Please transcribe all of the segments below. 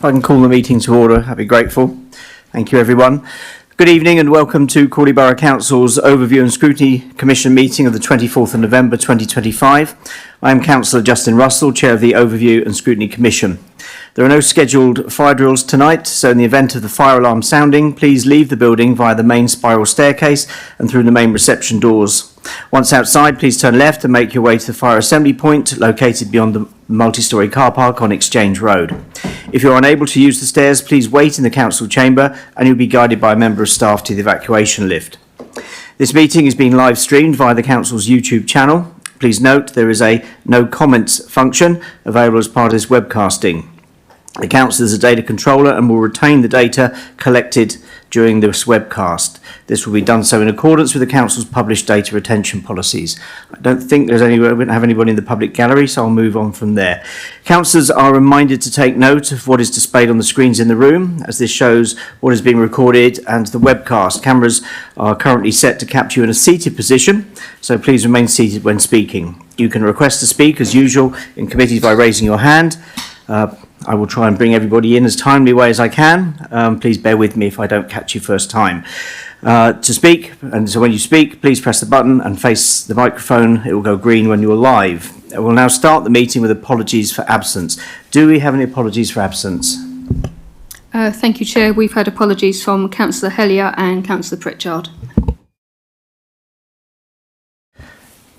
If I can call the meeting to order, I'd be grateful. Thank you, everyone. Good evening and welcome to Crawley Borough Council's Overview and Scrutiny Commission meeting of the 24th of November 2025. I am Councillor Justin Russell, Chair of the Overview and Scrutiny Commission. There are no scheduled fire drills tonight, so in the event of the fire alarm sounding, please leave the building via the main spiral staircase and through the main reception doors. Once outside, please turn left and make your way to the fire assembly point located beyond the multi-storey car park on Exchange Road. If you're unable to use the stairs, please wait in the council chamber and you'll be guided by a member of staff to the evacuation lift. This meeting is being live streamed via the council's YouTube channel. Please note there is a no comments function available as part of this webcasting. The council is a data controller and will retain the data collected during this webcast. This will be done so in accordance with the council's published data retention policies. I don't think we don't have anybody in the public gallery, so I'll move on from there. Councillors are reminded to take note of what is displayed on the screens in the room, as this shows what is being recorded and the webcast. Cameras are currently set to capture you in a seated position, so please remain seated when speaking. You can request to speak as usual in committees by raising your hand. I will try and bring everybody in as timely way as I can. Please bear with me if I don't catch you first time. To speak, and so when you speak, please press the button and face the microphone. It will go green when you're live. We'll now start the meeting with apologies for absence. Do we have any apologies for absence? Thank you, Chair. We've had apologies from Councillor Hellier and Councillor Pritchard.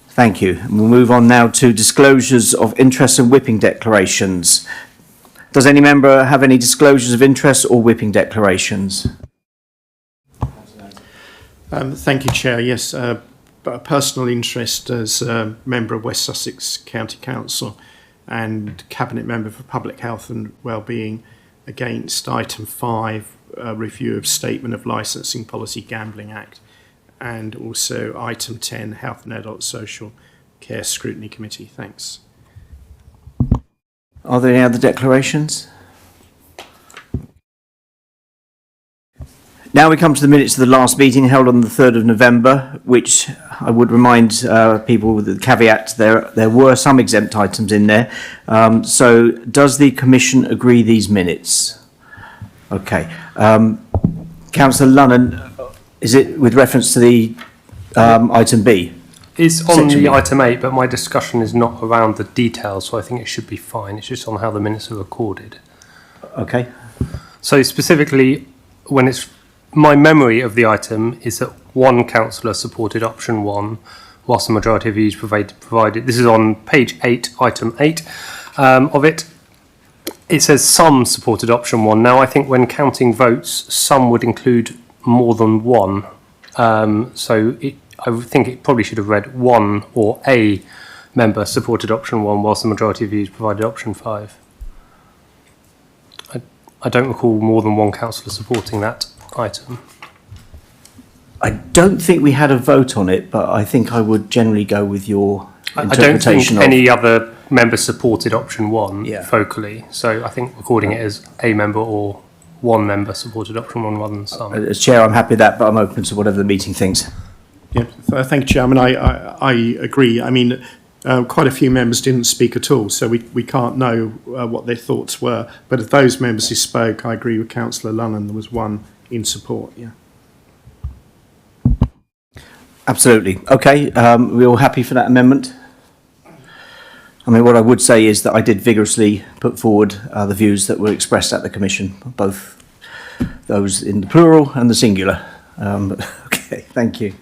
Thank you. And we'll move on now to disclosures of interest and whipping declarations. Does any member have any disclosures of interest or whipping declarations? Thank you, Chair. Yes, a personal interest as a member of West Sussex County Council and Cabinet Member for Public Health and Wellbeing against Item 5, Review of Statement of Licensing Policy Gambling Act, and also Item 10, Health and Adult Social Care Scrutiny Committee. Thanks. Are there any other declarations? Now we come to the minutes of the last meeting held on the 3rd of November, which I would remind people with the caveat there were some exempt items in there. So does the Commission agree these minutes? Okay. Councillor Lunnan, is it with reference to the item B? It's on the item 8, but my discussion is not around the details, so I think it should be fine. It's just on how the minutes are recorded. Okay. So specifically, when it's my memory of the item is that one councillor supported option 1, whilst the majority of views provided. This is on page 8, item 8 of it. It says some supported option 1. Now, I think when counting votes, some would include more than one. I would think it probably should have read one or a member supported option 1, whilst the majority of views provided option 5. I don't recall more than one councillor supporting that item. I don't think we had a vote on it, but I think I would generally go with your interpretation. I don't think any other member supported option 1 Yeah. vocally, so I think recording it as a member or one member supported option 1 rather than some. As Chair, I'm happy with that, but I'm open to whatever the meeting thinks. Yeah, thank you, Chairman. I agree. I mean, quite a few members didn't speak at all, so we can't know what their thoughts were. But of those members who spoke, I agree with Councillor Lunnan. There was one in support. Yeah. Absolutely. Okay. We're all happy for that amendment? I mean, what I would say is that I did vigorously put forward the views that were expressed at the Commission, both those in the plural and the singular. Okay, thank you.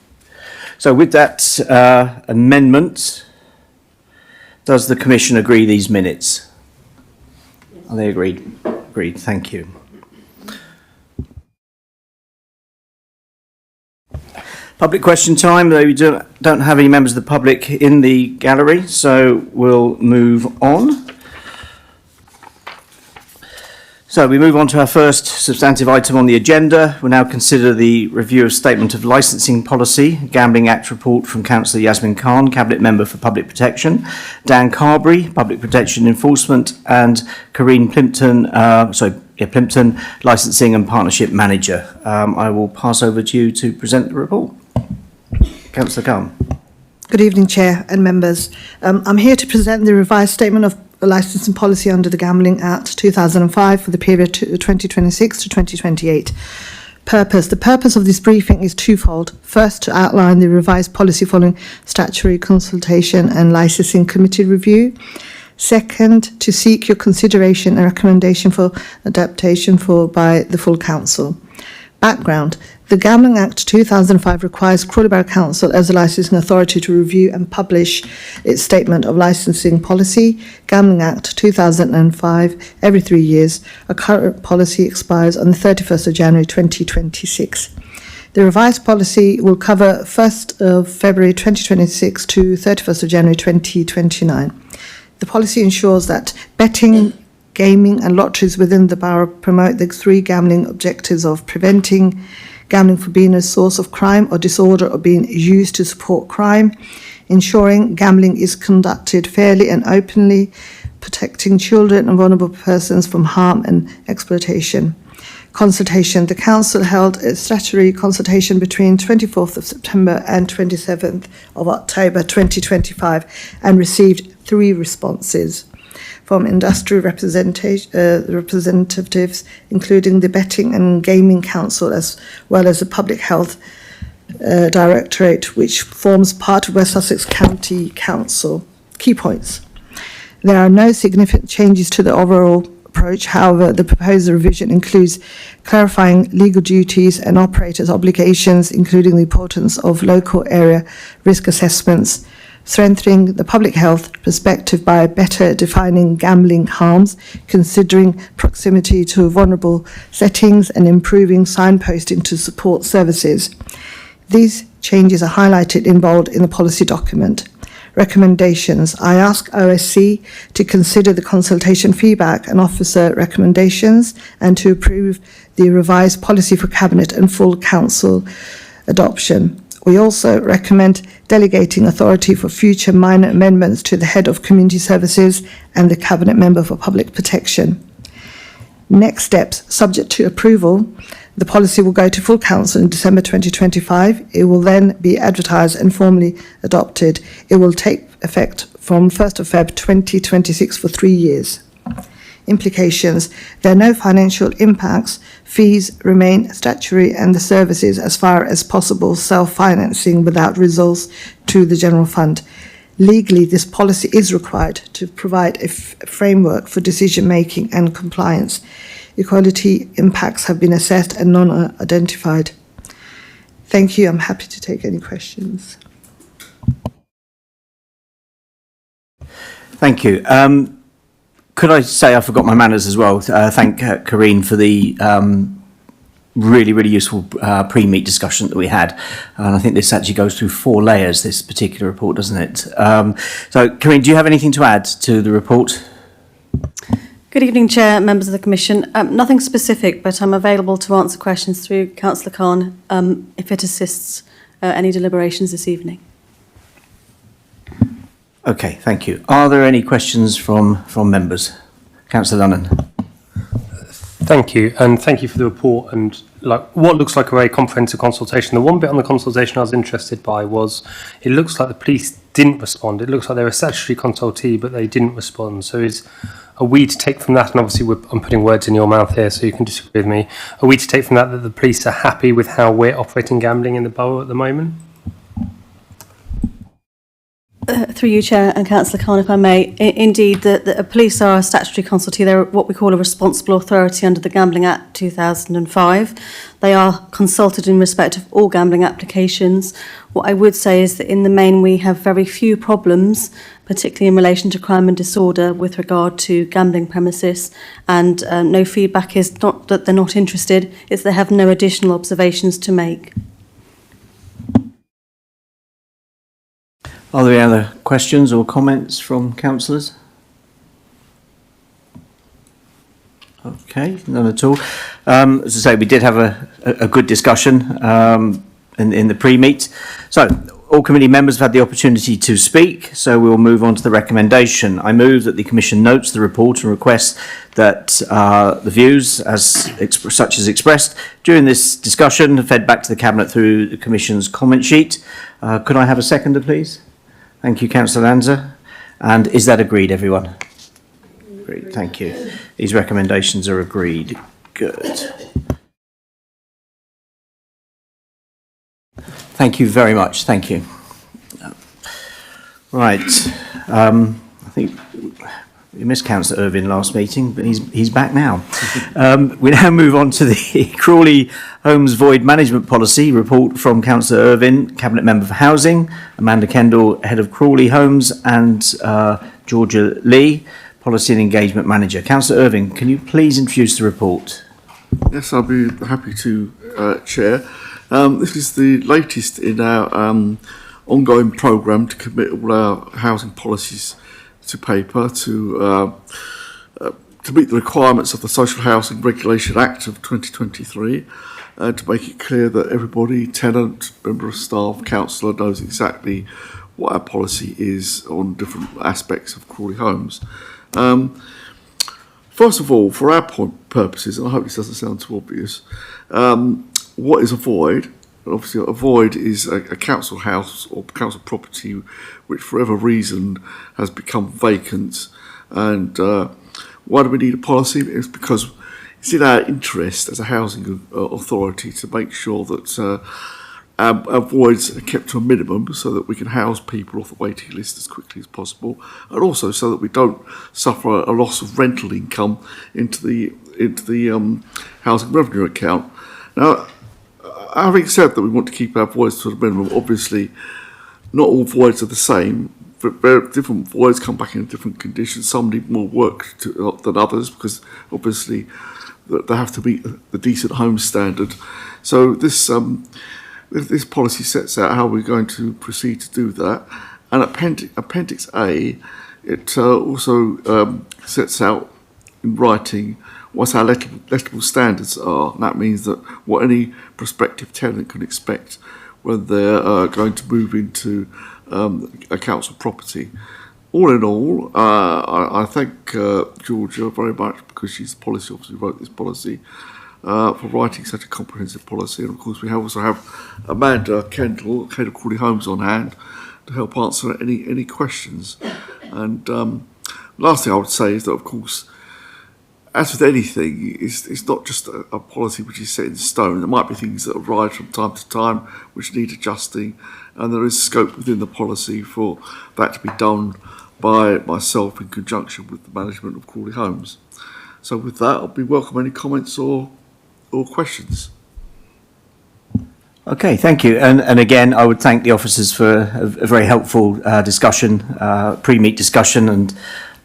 So with that amendment, does the Commission agree these minutes? Are they agreed? Agreed, thank you. Public question time, though we don't have any members of the public in the gallery, so we'll move on. So we move on to our first substantive item on the agenda. We'll now consider the review of Statement of Licensing Policy, Gambling Act report from Councillor Yasmin Khan, Cabinet Member for Public Protection, Dan Carberry, Public Protection Enforcement, and Corinne Plimpton, Plimpton, Licensing and Partnership Manager. I will pass over to you to present the report. Councillor Khan. Good evening, Chair and members. I'm here to present the revised Statement of licensing policy under the Gambling Act 2005 for the period 2026 to 2028. The purpose of this briefing is twofold. First, to outline the revised policy following statutory consultation and licensing committee review. Second, to seek your consideration and recommendation for adaptation by the full council. Background. The Gambling Act 2005 requires Crawley Borough Council as a licensing authority to review and publish its statement of licensing policy. Gambling Act 2005 every 3 years. A current policy expires on the 31st of January 2026. The revised policy will cover 1st of February 2026 to 31st of January 2029. The policy ensures that betting, gaming and lotteries within the borough promote the 3 gambling objectives of preventing gambling from being a source of crime or disorder or being used to support crime, ensuring gambling is conducted fairly and openly, protecting children and vulnerable persons from harm and exploitation. Consultation. The Council held a statutory consultation between 24th of September and 27th of October 2025 and received 3 responses from industry representatives, including the Betting and Gaming Council, as well as the Public Health Directorate, which forms part of West Sussex County Council. Key points. There are no significant changes to the overall approach. However, the proposed revision includes clarifying legal duties and operators' obligations, including the importance of local area risk assessments, strengthening the public health perspective by better defining gambling harms, considering proximity to vulnerable settings, and improving signposting to support services. These changes are highlighted in bold in the policy document. Recommendations. I ask OSC to consider the consultation feedback and officer recommendations and to approve the revised policy for Cabinet and full Council adoption. We also recommend delegating authority for future minor amendments to the Head of Community Services and the Cabinet Member for Public Protection. Next steps. Subject to approval, the policy will go to full council in December 2025. It will then be advertised and formally adopted. It will take effect from 1st of Feb 2026 for 3 years. Implications. There are no financial impacts. Fees remain statutory and the services, as far as possible, self-financing without resource to the general fund. Legally, this policy is required to provide a framework for decision-making and compliance. Equality impacts have been assessed and none are identified. Thank you. I'm happy to take any questions. Thank you. Could I say I forgot my manners as well? Thank Karine for the really, really useful pre-meet discussion that we had. And I think this actually goes through 4 layers, this particular report, doesn't it? So, Karine, do you have anything to add to the report? Good evening, Chair, members of the Commission. Nothing specific, but I'm available to answer questions through Councillor Khan if it assists any deliberations this evening. Okay, thank you. Are there any questions from members? Councillor Lunnan. Thank you, and thank you for the report and what looks like a very comprehensive consultation. The one bit on the consultation I was interested by was it looks like the police didn't respond. It looks like they were a statutory consultee, but they didn't respond. So are we to take from that, and obviously I'm putting words in your mouth here, so you can disagree with me, are we to take from that the police are happy with how we're operating gambling in the borough at the moment? Through you, Chair, and Councillor Khan, if I may. Indeed, the police are a statutory consultee. They're what we call a responsible authority under the Gambling Act 2005. They are consulted in respect of all gambling applications. What I would say is that in the main we have very few problems, particularly in relation to crime and disorder with regard to gambling premises, and no feedback is not that they're not interested, it's they have no additional observations to make. Are there any other questions or comments from councillors? Okay, none at all. As I say, we did have a good discussion in the pre-meet. So, all committee members have had the opportunity to speak, so we'll move on to the recommendation. I move that the Commission notes the report and requests that the views such as expressed during this discussion are fed back to the Cabinet through the Commission's comment sheet. Could I have a seconder, please? Thank you, Councillor Lanza. And is that agreed, everyone? agreed. Thank you. These recommendations are agreed. Good. Thank you very much. Thank you. Right. I think we missed Councillor Irvine last meeting, but he's back now. We now move on to the Crawley Homes Void Management Policy report from Councillor Irvine, Cabinet Member for Housing, Amanda Kendall, Head of Crawley Homes, and Georgia Lee, Policy and Engagement Manager. Councillor Irvine, can you please introduce the report? Yes, I'll be happy to, Chair. This is the latest in our ongoing programme to commit all our housing policies to paper to meet the requirements of the Social Housing Regulation Act of 2023, to make it clear that everybody, tenant, member of staff, councillor, knows exactly what our policy is on different aspects of Crawley Homes. First of all, for our purposes, and I hope this doesn't sound too obvious, what is a void? Obviously, a void is a council house or council property which, for whatever reason, has become vacant. And why do we need a policy? It's because it's in our interest as a housing authority to make sure that our voids are kept to a minimum so that we can house people off the waiting list as quickly as possible, and also so that we don't suffer a loss of rental income into the housing revenue account. Now, having said that we want to keep our voids to a minimum, obviously not all voids are the same. Different voids come back in different conditions. Some need more work than others because obviously they have to meet the decent home standard. So this policy sets out how we're going to proceed to do that. And Appendix A, it also sets out in writing what our lettable standards are. And that means that what any prospective tenant can expect when they're going to move into a council property. All in all, I thank Georgia very much, because she's the policy officer who wrote this policy, for writing such a comprehensive policy. And of course we also have Amanda Kendall, Head of Crawley Homes, on hand to help answer any questions. And last thing I would say is that, of course, as with anything, it's not just a policy which is set in stone. There might be things that arise from time to time which need adjusting, and there is scope within the policy for that to be done by myself in conjunction with the management of Crawley Homes. So with that, I'll be welcome any comments or questions. Okay, thank you. And again, I would thank the officers for a very helpful discussion, pre-meet discussion, and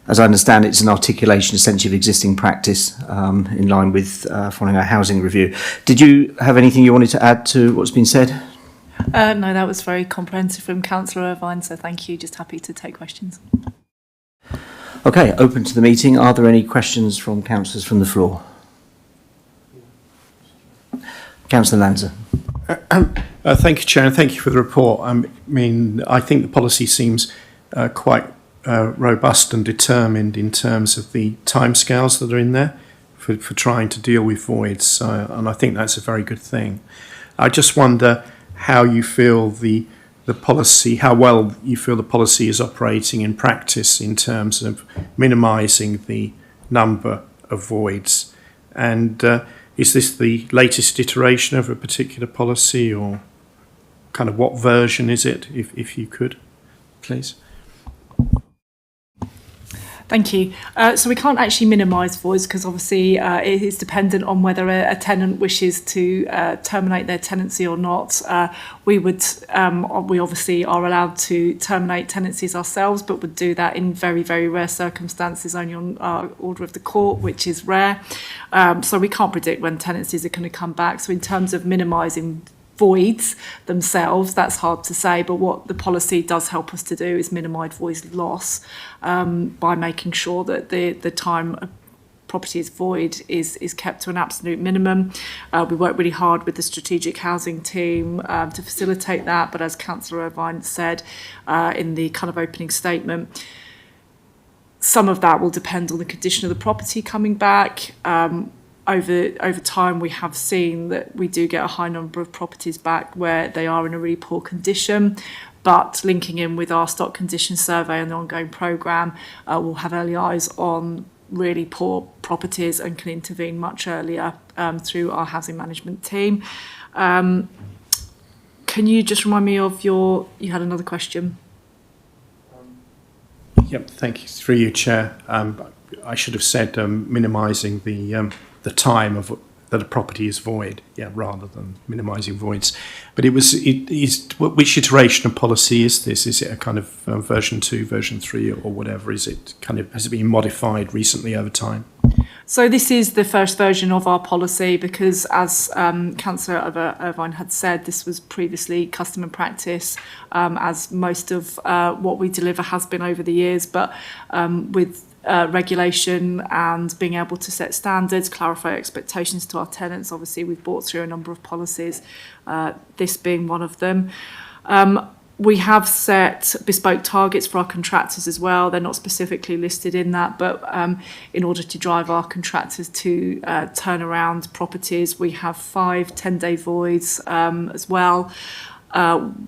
as I understand, it's an articulation essentially of existing practice in line with following our housing review. Did you have anything you wanted to add to what's been said? No, that was very comprehensive from Councillor Irvine, so thank you. Just happy to take questions. Okay, open to the meeting. Are there any questions from councillors from the floor? Councillor Lanza. Thank you, Chair, and thank you for the report. I mean, I think the policy seems quite robust and determined in terms of the timescales that are in there for trying to deal with voids, and I think that's a very good thing. I just wonder how you feel the policy, how well you feel the policy is operating in practice in terms of minimising the number of voids, and is this the latest iteration of a particular policy, or kind of what version is it, if you could, please? Thank you. So we can't actually minimise voids because obviously it is dependent on whether a tenant wishes to terminate their tenancy or not. We obviously are allowed to terminate tenancies ourselves, but would do that in very, very rare circumstances, only on order of the court, which is rare. So we can't predict when tenancies are going to come back. So in terms of minimising voids themselves, that's hard to say, but what the policy does help us to do is minimise void loss by making sure that the time a property is void is kept to an absolute minimum. We work really hard with the strategic housing team to facilitate that, but as Councillor Irvine said in the kind of opening statement, some of that will depend on the condition of the property coming back. Over time, we have seen that we do get a high number of properties back where they are in a really poor condition, but linking in with our stock condition survey and the ongoing programme, we'll have early eyes on really poor properties and can intervene much earlier through our housing management team. Can you just remind me of you had another question? Yep, thank you. Through you, Chair. I should have said minimising the time of that a property is void, rather than minimising voids. But which iteration of policy is this? Is it a kind of version 2, version 3, or whatever? Has it been modified recently over time? So this is the first version of our policy because, as Councillor Irvine had said, this was previously custom and practice, as most of what we deliver has been over the years. But with regulation and being able to set standards, clarify expectations to our tenants, obviously we've brought through a number of policies, this being one of them. We have set bespoke targets for our contractors as well. They're not specifically listed in that, but in order to drive our contractors to turn around properties, we have 5 10-day voids as well.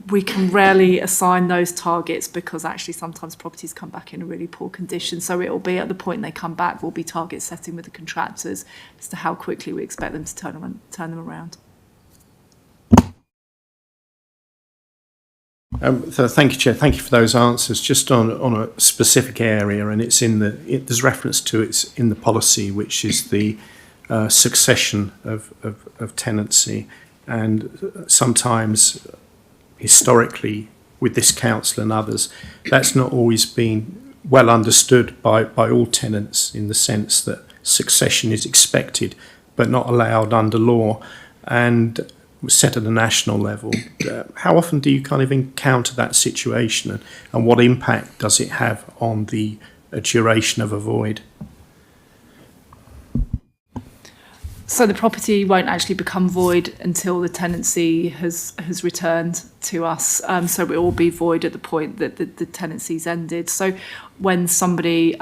We can rarely assign those targets because actually sometimes properties come back in a really poor condition. So it will be at the point they come back, we'll be target setting with the contractors as to how quickly we expect them to turn them around. So thank you, Chair. Thank you for those answers. Just on a specific area, and there's reference to it's in the policy, which is the succession of tenancy, and sometimes historically with this council and others, that's not always been well understood by all tenants, in the sense that succession is expected but not allowed under law, and set at a national level. How often do you kind of encounter that situation, and what impact does it have on the duration of a void? So the property won't actually become void until the tenancy has returned to us. So it will be void at the point that the tenancy's ended. So when somebody,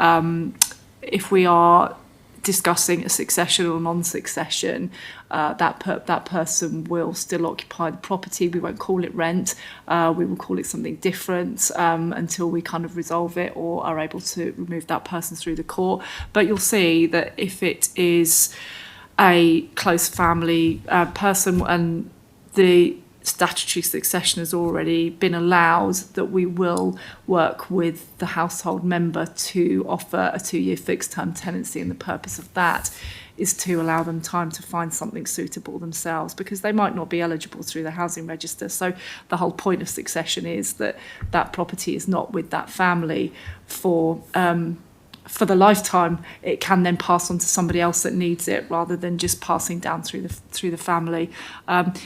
if we are discussing a succession or non-succession, that person will still occupy the property. We won't call it rent. We will call it something different until we kind of resolve it or are able to remove that person through the court. But you'll see that if it is a close family person and the statutory succession has already been allowed, that we will work with the household member to offer a 2-year fixed term tenancy, and the purpose of that is to allow them time to find something suitable themselves, because they might not be eligible through the housing register. So the whole point of succession is that that property is not with that family for the lifetime. It can then pass on to somebody else that needs it, rather than just passing down through the family.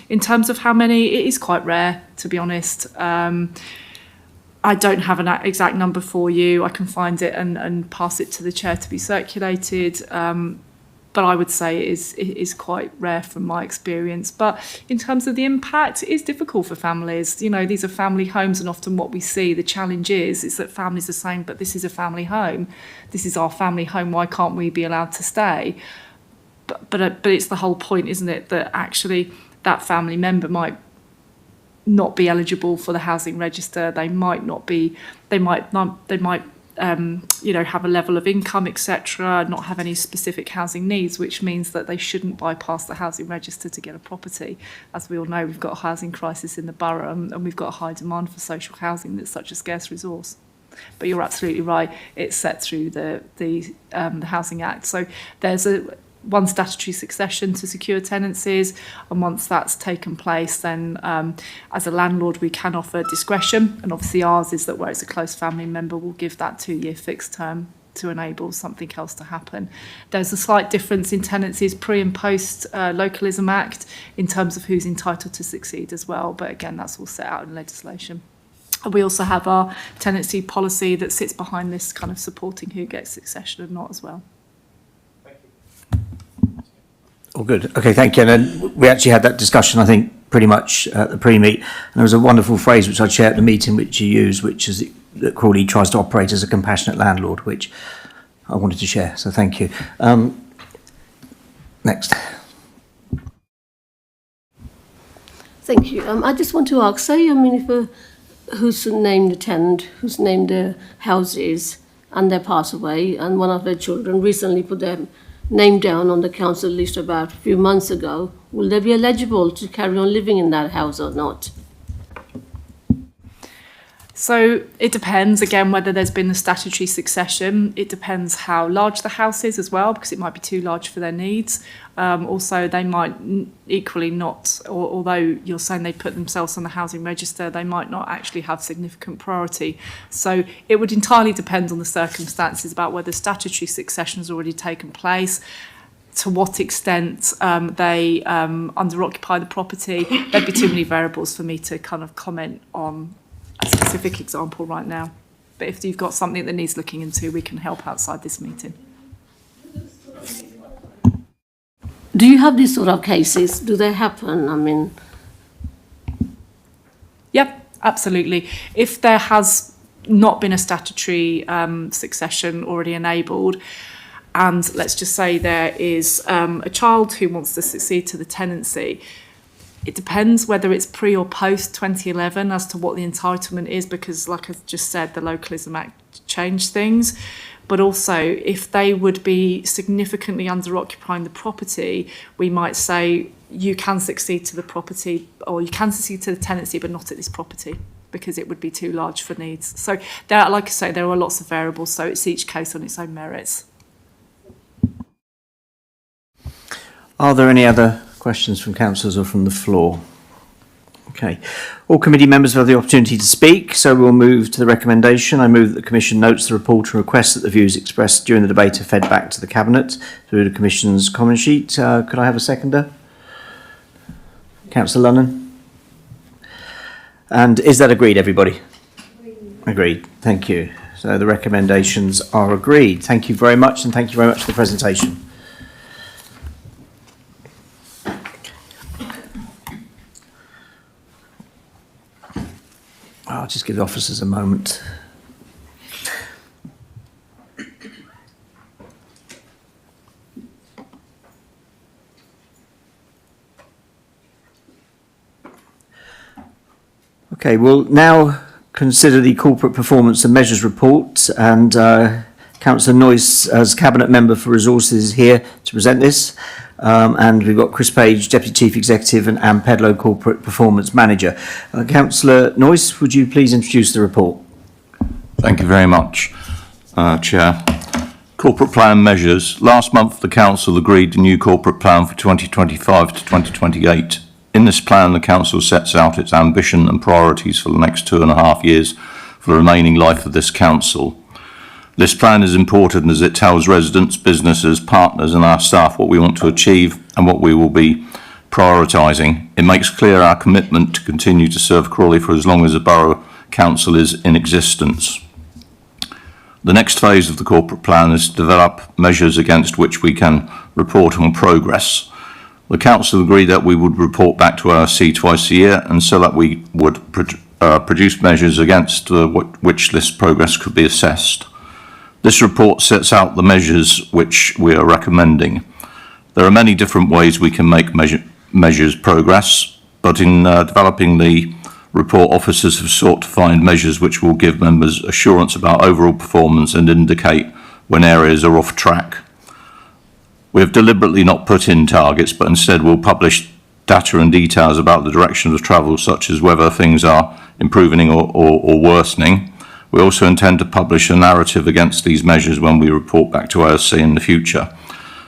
In terms of how many, it is quite rare, to be honest. I don't have an exact number for you. I can find it and pass it to the chair to be circulated. But I would say it is quite rare from my experience. But in terms of the impact, it is difficult for families. You know, these are family homes, and often what we see, the challenge is that families are saying, but this is a family home. This is our family home. Why can't we be allowed to stay? But it's the whole point, isn't it, that actually that family member might not be eligible for the housing register. They might not be. They might have a level of income, etc., not have any specific housing needs, which means that they shouldn't bypass the housing register to get a property. As we all know, we've got a housing crisis in the borough, and we've got a high demand for social housing that's such a scarce resource. But you're absolutely right, it's set through the Housing Act. So there's one statutory succession to secure tenancies, and once that's taken place, then as a landlord we can offer discretion, and obviously ours is that where it's a close family member, we'll give that 2-year fixed term to enable something else to happen. There's a slight difference in tenancies pre and post Localism Act in terms of who's entitled to succeed as well, but again that's all set out in legislation. And we also have our tenancy policy that sits behind this, kind of supporting who gets succession and not as well. All good. Okay, thank you. And then we actually had that discussion, I think, pretty much at the pre-meet. And there was a wonderful phrase which I shared at the meeting, which you used, which is that Crawley tries to operate as a compassionate landlord, which I wanted to share. So thank you. Next. Thank you. I just want to ask, say, if who's named the tenant, who's named the houses, and they pass away, and one of their children recently put their name down on the council list about a few months ago, will they be eligible to carry on living in that house or not? So it depends, again, whether there's been a statutory succession. It depends how large the house is as well, because it might be too large for their needs. Also, they might equally not, although you're saying they put themselves on the housing register, they might not actually have significant priority. So it would entirely depend on the circumstances about whether statutory succession has already taken place, to what extent they under-occupy the property. There'd be too many variables for me to kind of comment on a specific example right now. But if you've got something that needs looking into, we can help outside this meeting. Do you have these sort of cases? Do they happen? I mean... Yep, absolutely. If there has not been a statutory succession already enabled, and let's just say there is a child who wants to succeed to the tenancy, it depends whether it's pre or post 2011 as to what the entitlement is, because like I just said, the Localism Act changed things. But also, if they would be significantly under-occupying the property, we might say you can succeed to the property, or you can succeed to the tenancy, but not at this property, because it would be too large for needs. So, there, like I say, there are lots of variables, so it's each case on its own merits. Are there any other questions from councillors or from the floor? Okay. All committee members have the opportunity to speak, so we'll move to the recommendation. I move that the Commission notes the report and requests that the views expressed during the debate are fed back to the Cabinet through the Commission's comment sheet. Could I have a seconder? Councillor Lunnan? And is that agreed, everybody? Agreed. Thank you. So the recommendations are agreed. Thank you very much, and thank you very much for the presentation. I'll just give the officers a moment. Okay, we'll now consider the Corporate Performance and Measures Report, and Councillor Noyce, as Cabinet Member for Resources, is here to present this. And we've got Chris Page, Deputy Chief Executive, and Anne Pedlow, Corporate Performance Manager. Councillor Noyce, would you please introduce the report? Thank you very much, Chair. Corporate Plan Measures. Last month, the Council agreed a new corporate plan for 2025 to 2028. In this plan, the Council sets out its ambition and priorities for the next 2.5 years for the remaining life of this Council. This plan is important as it tells residents, businesses, partners and our staff what we want to achieve and what we will be prioritising. It makes clear our commitment to continue to serve Crawley for as long as the Borough Council is in existence. The next phase of the corporate plan is to develop measures against which we can report on progress. The Council agreed that we would report back to HASC twice a year, and so that we would produce measures against which this progress could be assessed. This report sets out the measures which we are recommending. There are many different ways we can make measures progress, but in developing the report, officers have sought to find measures which will give members assurance about overall performance and indicate when areas are off track. We have deliberately not put in targets, but instead will publish data and details about the direction of travel, such as whether things are improving or worsening. We also intend to publish a narrative against these measures when we report back to HASC in the future,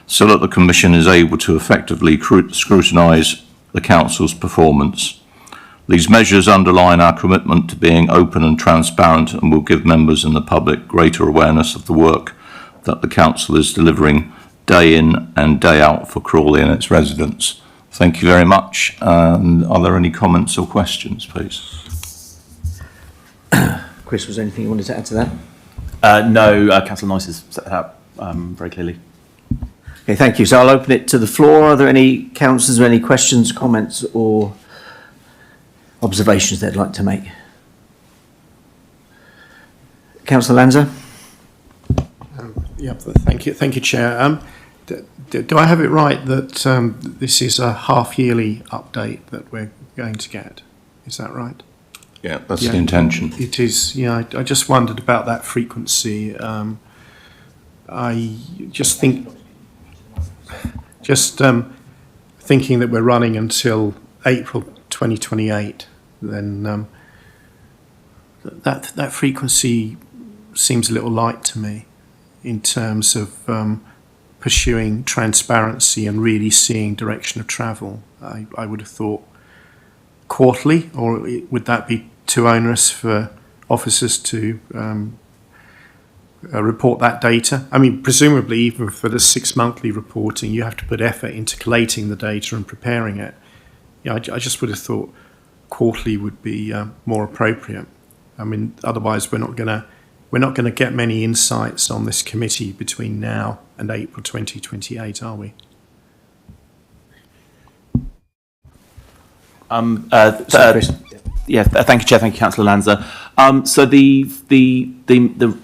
so that the Commission is able to effectively scrutinise the Council's performance. These measures underline our commitment to being open and transparent, and will give members and the public greater awareness of the work that the Council is delivering day in and day out for Crawley and its residents. Thank you very much. Are there any comments or questions, please? Chris, was there anything you wanted to add to that? No, Councillor Noyce has set that out very clearly. Okay, thank you. So I'll open it to the floor. Are there any councillors with any questions, comments or observations they'd like to make? Councillor Lanza? Thank you, Chair. Do I have it right that this is a half-yearly update that we're going to get? Is that right? Yeah, that's the intention. It is, yeah. I just wondered about that frequency. I just think, thinking that we're running until April 2028, then that frequency seems a little light to me in terms of pursuing transparency and really seeing direction of travel. I would have thought quarterly, or would that be too onerous for officers to report that data? I mean, presumably even for the 6-monthly reporting, you have to put effort into collating the data and preparing it. Yeah, I just would have thought quarterly would be more appropriate. I mean, otherwise we're not going to get many insights on this committee between now and April 2028, are we? Thank you, Chair. Thank you, Councillor Lanza. So the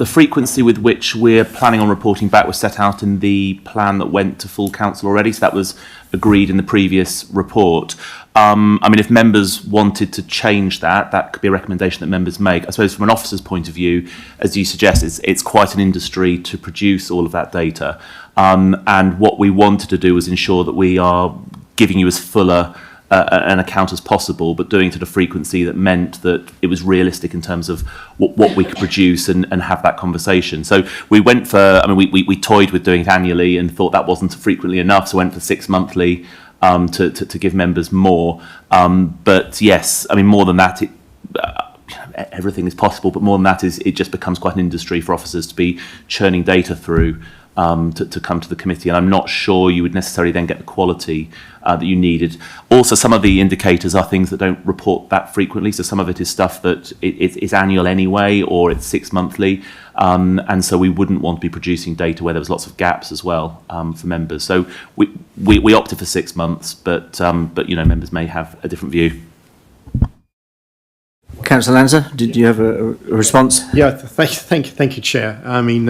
frequency with which we're planning on reporting back was set out in the plan that went to full council already. So that was agreed in the previous report. I mean, if members wanted to change that, that could be a recommendation that members make. I suppose from an officer's point of view, as you suggest, it's quite an industry to produce all of that data. And what we wanted to do was ensure that we are giving you as fuller an account as possible, but doing it at a frequency that meant that it was realistic in terms of what we could produce and have that conversation. So we went for, I mean, we toyed with doing it annually and thought that wasn't frequently enough, so went for 6 monthly to give members more. But yes, I mean, more than that, everything is possible, but more than that is it just becomes quite an industry for officers to be churning data through to come to the committee, and I'm not sure you would necessarily then get the quality that you needed. Also, some of the indicators are things that don't report that frequently, so some of it is stuff that it's annual anyway, or it's 6 monthly, and so we wouldn't want to be producing data where there was lots of gaps as well for members. So we opted for 6 months, but you know, members may have a different view. Councillor Lanza, did you have a response? Yeah, thank you, Chair. I mean,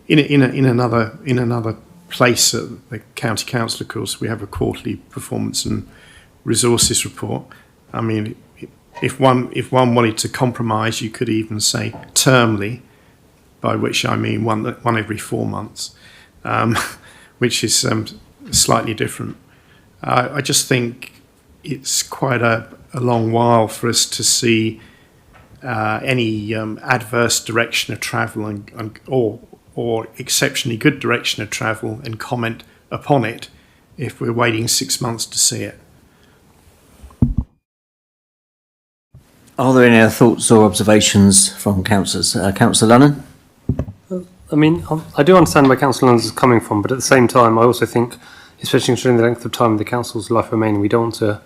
in another place at the County Council, of course, we have a quarterly performance and resources report. I mean, if one wanted to compromise, you could even say termly, by which I mean one every 4 months, which is slightly different. I just think it's quite a long while for us to see any adverse direction of travel or exceptionally good direction of travel and comment upon it if we're waiting 6 months to see it. Are there any other thoughts or observations from councillors? Councillor Lunnan? I mean, I do understand where Councillor Lunnan is coming from, but at the same time, I also think, especially considering the length of time of the council's life remaining, we don't want to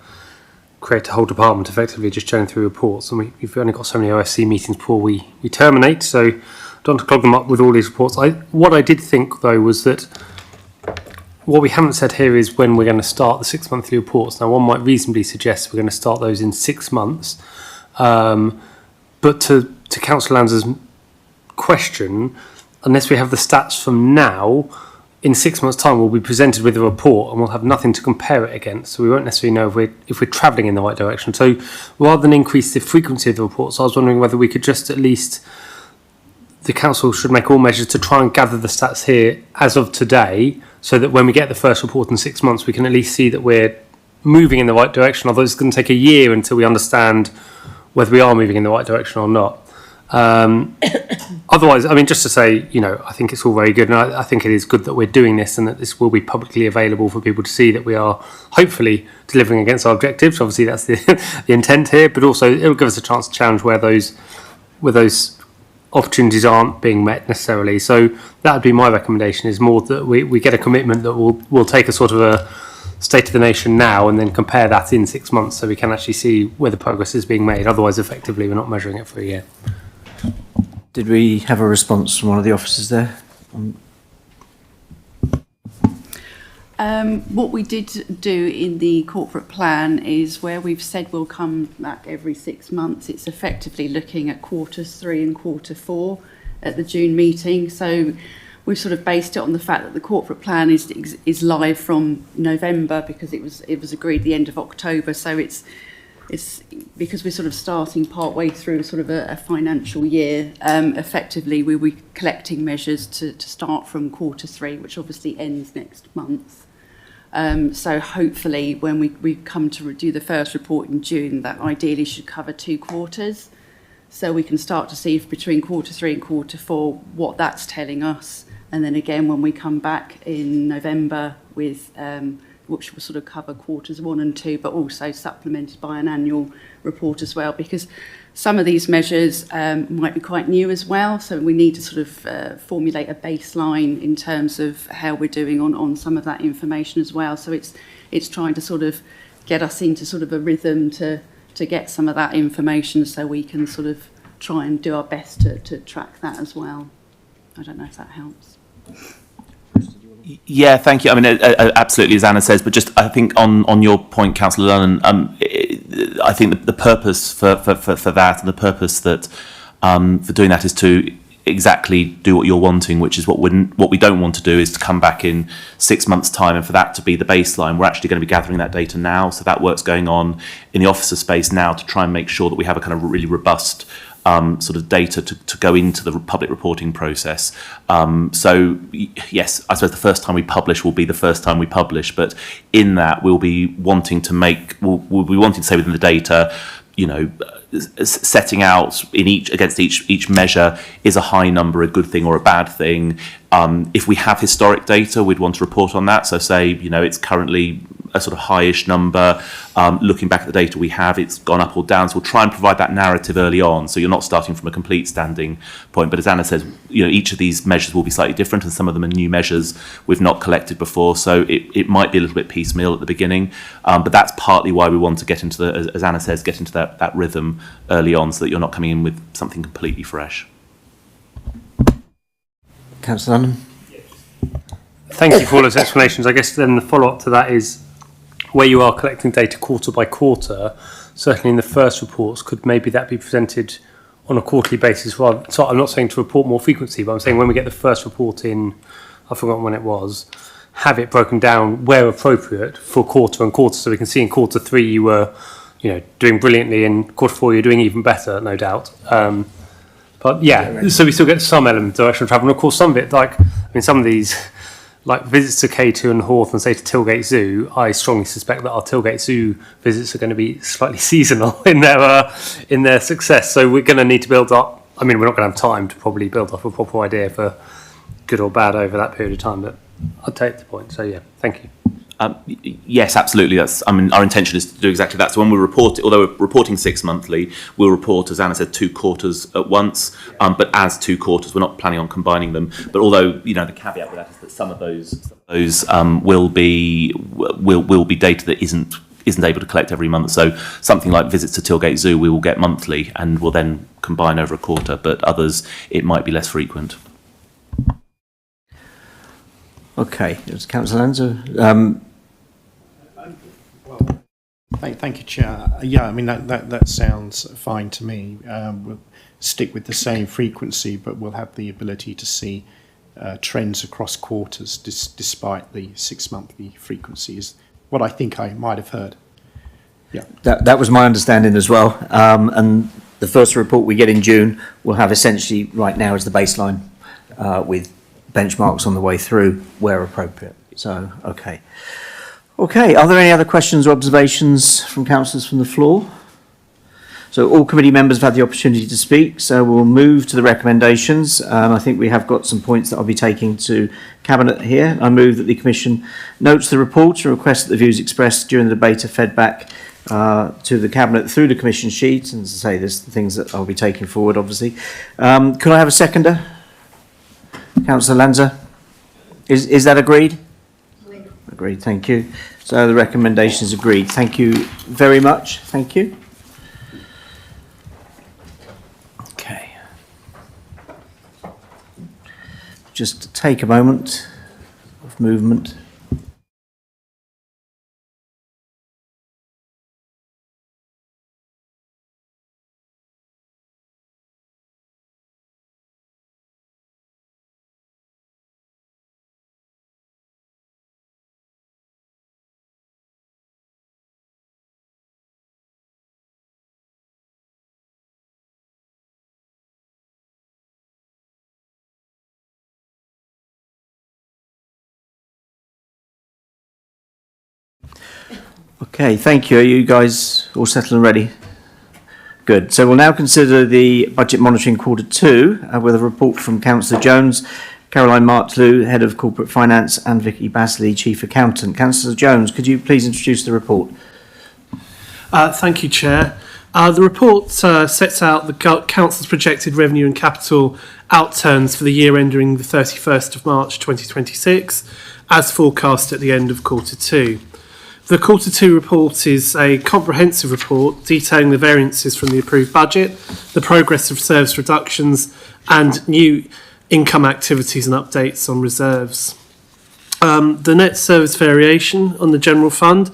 create a whole department effectively just churning through reports, and we've only got so many OSC meetings before we terminate, so don't want to clog them up with all these reports. What I did think, though, was that what we haven't said here is when we're going to start the 6 monthly reports. Now, one might reasonably suggest we're going to start those in 6 months, but to Councillor Lanza's question, unless we have the stats from now, in 6 months' time we'll be presented with a report and we'll have nothing to compare it against, so we won't necessarily know if we're travelling in the right direction. So rather than increase the frequency of the reports, I was wondering whether we could just at least, the council should make all measures to try and gather the stats here as of today, so that when we get the first report in 6 months we can at least see that we're moving in the right direction. Although it's going to take a year until we understand whether we are moving in the right direction or not. Otherwise, I mean, just to say, you know, I think it's all very good, and I think it is good that we're doing this and that this will be publicly available for people to see that we are hopefully delivering against our objectives. Obviously, that's the intent here, but also it'll give us a chance to challenge where those opportunities aren't being met necessarily. So that would be my recommendation, is more that we get a commitment that we'll take a sort of a state of the nation now and then compare that in 6 months, so we can actually see where the progress is being made. Otherwise, effectively, we're not measuring it for a year. Did we have a response from one of the officers there? What we did do in the corporate plan is where we've said we'll come back every 6 months, it's effectively looking at Q3 and Q4 at the June meeting. So we've sort of based it on the fact that the corporate plan is live from November, because it was agreed the end of October. So it's it's because we're sort of starting part way through sort of a financial year. Effectively, we'll be collecting measures to start from Q3, which obviously ends next month. So hopefully when we come to do the first report in June, that ideally should cover 2 quarters. So we can start to see between Q3 and Q4 what that's telling us. And then again, when we come back in November with which will sort of cover Q1 and 2, but also supplemented by an annual report as well, because some of these measures might be quite new as well. So we need to sort of formulate a baseline in terms of how we're doing on some of that information as well. So it's trying to sort of get us into sort of a rhythm to get some of that information so we can sort of try and do our best to track that as well. I don't know if that helps. Yeah, thank you. I mean, absolutely, as Anna says, but just I think on your point, Councillor Lunnan, I think the purpose for that and the purpose that for doing that is to exactly do what you're wanting, which is what we don't want to do is to come back in 6 months' time and for that to be the baseline. We're actually going to be gathering that data now, so that work's going on in the officer space now to try and make sure that we have a kind of really robust sort of data to go into the public reporting process. So yes, I suppose the first time we publish will be the first time we publish, but in that we'll be wanting to say within the data, you know, setting out in against each measure, is a high number a good thing or a bad thing? If we have historic data, we'd want to report on that. So say, you know, it's currently a sort of highish number. Looking back at the data we have, it's gone up or down. So we'll try and provide that narrative early on. So you're not starting from a complete standing point. But as Anna says, you know, each of these measures will be slightly different, and some of them are new measures we've not collected before. So it might be a little bit piecemeal at the beginning. But that's partly why we want to get into as Anna says, get into that rhythm early on, so that you're not coming in with something completely fresh. Councillor Lunnan. Thank you for all those explanations. I guess then the follow-up to that is where you are collecting data quarter by quarter, certainly in the first reports, could maybe that be presented on a quarterly basis? Rather, so I'm not saying to report more frequency, but I'm saying when we get the first report in, I've forgotten when it was, have it broken down where appropriate for quarter and quarter, so we can see in Q3 you were, you know, doing brilliantly, in Q4 you're doing even better, no doubt. But yeah, so we still get some element of direction of travel, and of course some of it, like, I mean, some of these, like visits to K2 and Hawth and say to Tilgate Zoo, I strongly suspect that our Tilgate Zoo visits are going to be slightly seasonal in their success. So we're going to need to build up, I mean, we're not going to have time to probably build up a proper idea for good or bad over that period of time, but I'll take the point. So yeah, thank you. Yes, absolutely. I mean, our intention is to do exactly that. So when we report, although we're reporting 6 monthly, we'll report, as Anna said, 2 quarters at once. But as 2 quarters, we're not planning on combining them. But although, you know, the caveat with that is that some of those will be data that isn't able to collect every month. So something like visits to Tilgate Zoo, we will get monthly and will then combine over a quarter. But others, it might be less frequent. Okay, Councillor Lanza. Thank you, Chair. Yeah, I mean, that sounds fine to me. We'll stick with the same frequency, but we'll have the ability to see trends across quarters despite the 6-monthly frequency is what I think I might have heard. Yeah. That was my understanding as well. And the first report we get in June will have essentially right now as the baseline with benchmarks on the way through where appropriate. So, okay. Okay, are there any other questions or observations from councillors from the floor? So all committee members have had the opportunity to speak, so we'll move to the recommendations. I think we have got some points that I'll be taking to Cabinet here. I move that the Commission notes the report and requests that the views expressed during the debate are fed back to the Cabinet through the Commission sheet. And as I say, there's the things that I'll be taking forward, obviously. Could I have a seconder? Councillor Lanza? Is that agreed? Agreed, thank you. So the recommendation is agreed. Thank you very much. Thank you. Okay. Just take a moment of movement. Okay, thank you. Are you guys all settled and ready? Good. So we'll now consider the Budget Monitoring Quarter 2 with a report from Councillor Jones, Caroline Martlew, Head of Corporate Finance, and Vicky Basley, Chief Accountant. Councillor Jones, could you please introduce the report? Thank you, Chair. The report sets out the Council's projected revenue and capital outturns for the year ending the 31st of March 2026, as forecast at the end of Quarter 2. The Quarter 2 report is a comprehensive report detailing the variances from the approved budget, the progress of service reductions, and new income activities and updates on reserves. The net service variation on the general fund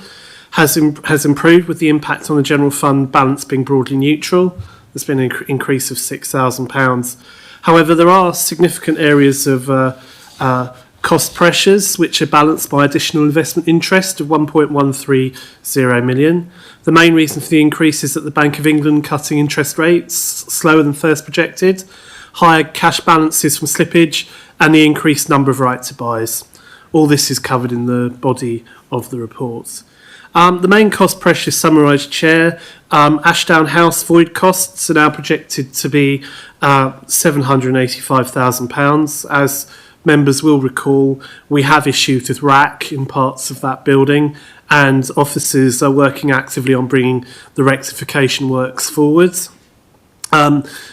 has improved, with the impact on the general fund balance being broadly neutral. There's been an increase of £6,000. However, there are significant areas of cost pressures which are balanced by additional investment interest of 1.130 million. The main reason for the increase is that the Bank of England cutting interest rates slower than first projected, higher cash balances from slippage, and the increased number of right to buys. All this is covered in the body of the report. The main cost pressures summarised, Chair. Ashdown House void costs are now projected to be £785,000. As members will recall, we have issues with RAC in parts of that building, and officers are working actively on bringing the rectification works forwards.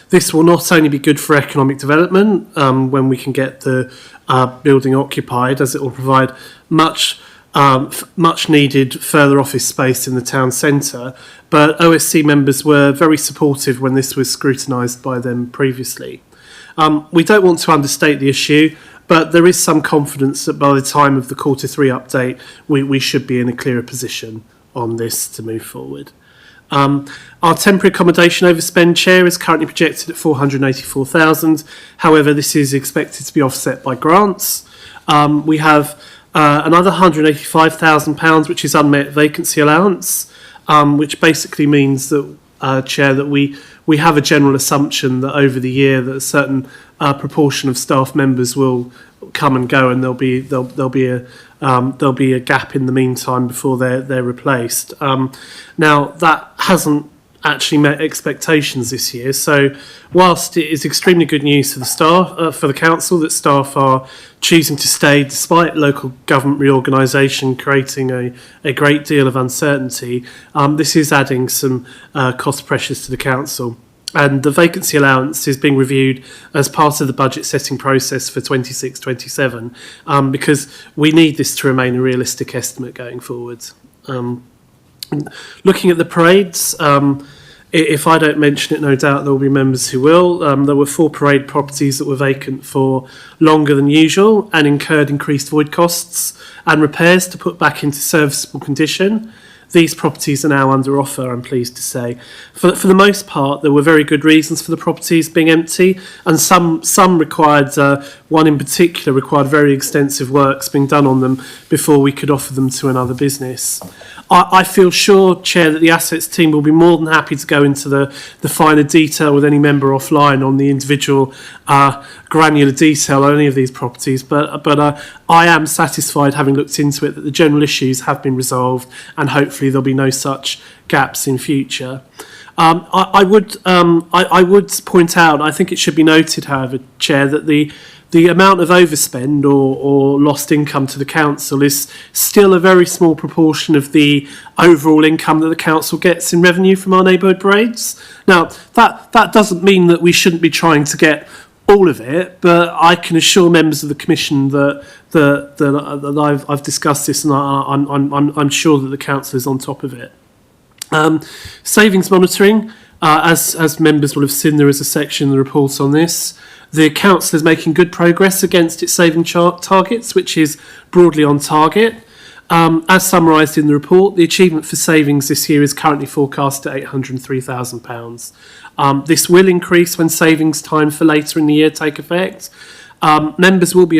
This will not only be good for economic development when we can get the building occupied, as it will provide much needed further office space in the town centre, but OSC members were very supportive when this was scrutinised by them previously. We don't want to understate the issue, but there is some confidence that by the time of the Quarter 3 update, we should be in a clearer position on this to move forward. Our temporary accommodation overspend, Chair, is currently projected at £484,000. However, this is expected to be offset by grants. We have another £185,000, which is unmet vacancy allowance, which basically means that, Chair, that we have a general assumption that over the year that a certain proportion of staff members will come and go, and there'll be a gap in the meantime before they're replaced. Now that hasn't actually met expectations this year. So whilst it is extremely good news for the staff, for the council, that staff are choosing to stay despite local government reorganisation creating a great deal of uncertainty, this is adding some cost pressures to the council. And the vacancy allowance is being reviewed as part of the budget setting process for 26-27, because we need this to remain a realistic estimate going forward. Looking at the parades, if I don't mention it, no doubt there will be members who will. There were 4 parade properties that were vacant for longer than usual and incurred increased void costs and repairs to put back into serviceable condition. These properties are now under offer, I'm pleased to say. For the most part, there were very good reasons for the properties being empty, and some required, one in particular required very extensive works being done on them before we could offer them to another business. I feel sure, Chair, that the assets team will be more than happy to go into the finer detail with any member offline on the individual granular detail on any of these properties, but I am satisfied, having looked into it, that the general issues have been resolved and hopefully there'll be no such gaps in future. I would point out, I think it should be noted, however, Chair, that the amount of overspend or lost income to the council is still a very small proportion of the overall income that the council gets in revenue from our neighbourhood parades. Now, that doesn't mean that we shouldn't be trying to get all of it, but I can assure members of the Commission that I've discussed this, and I'm sure that the council is on top of it. Savings monitoring, as members will have seen, there is a section in the report on this. The council is making good progress against its saving targets, which is broadly on target. As summarised in the report, the achievement for savings this year is currently forecast at £803,000. This will increase when savings time for later in the year take effect. Members will be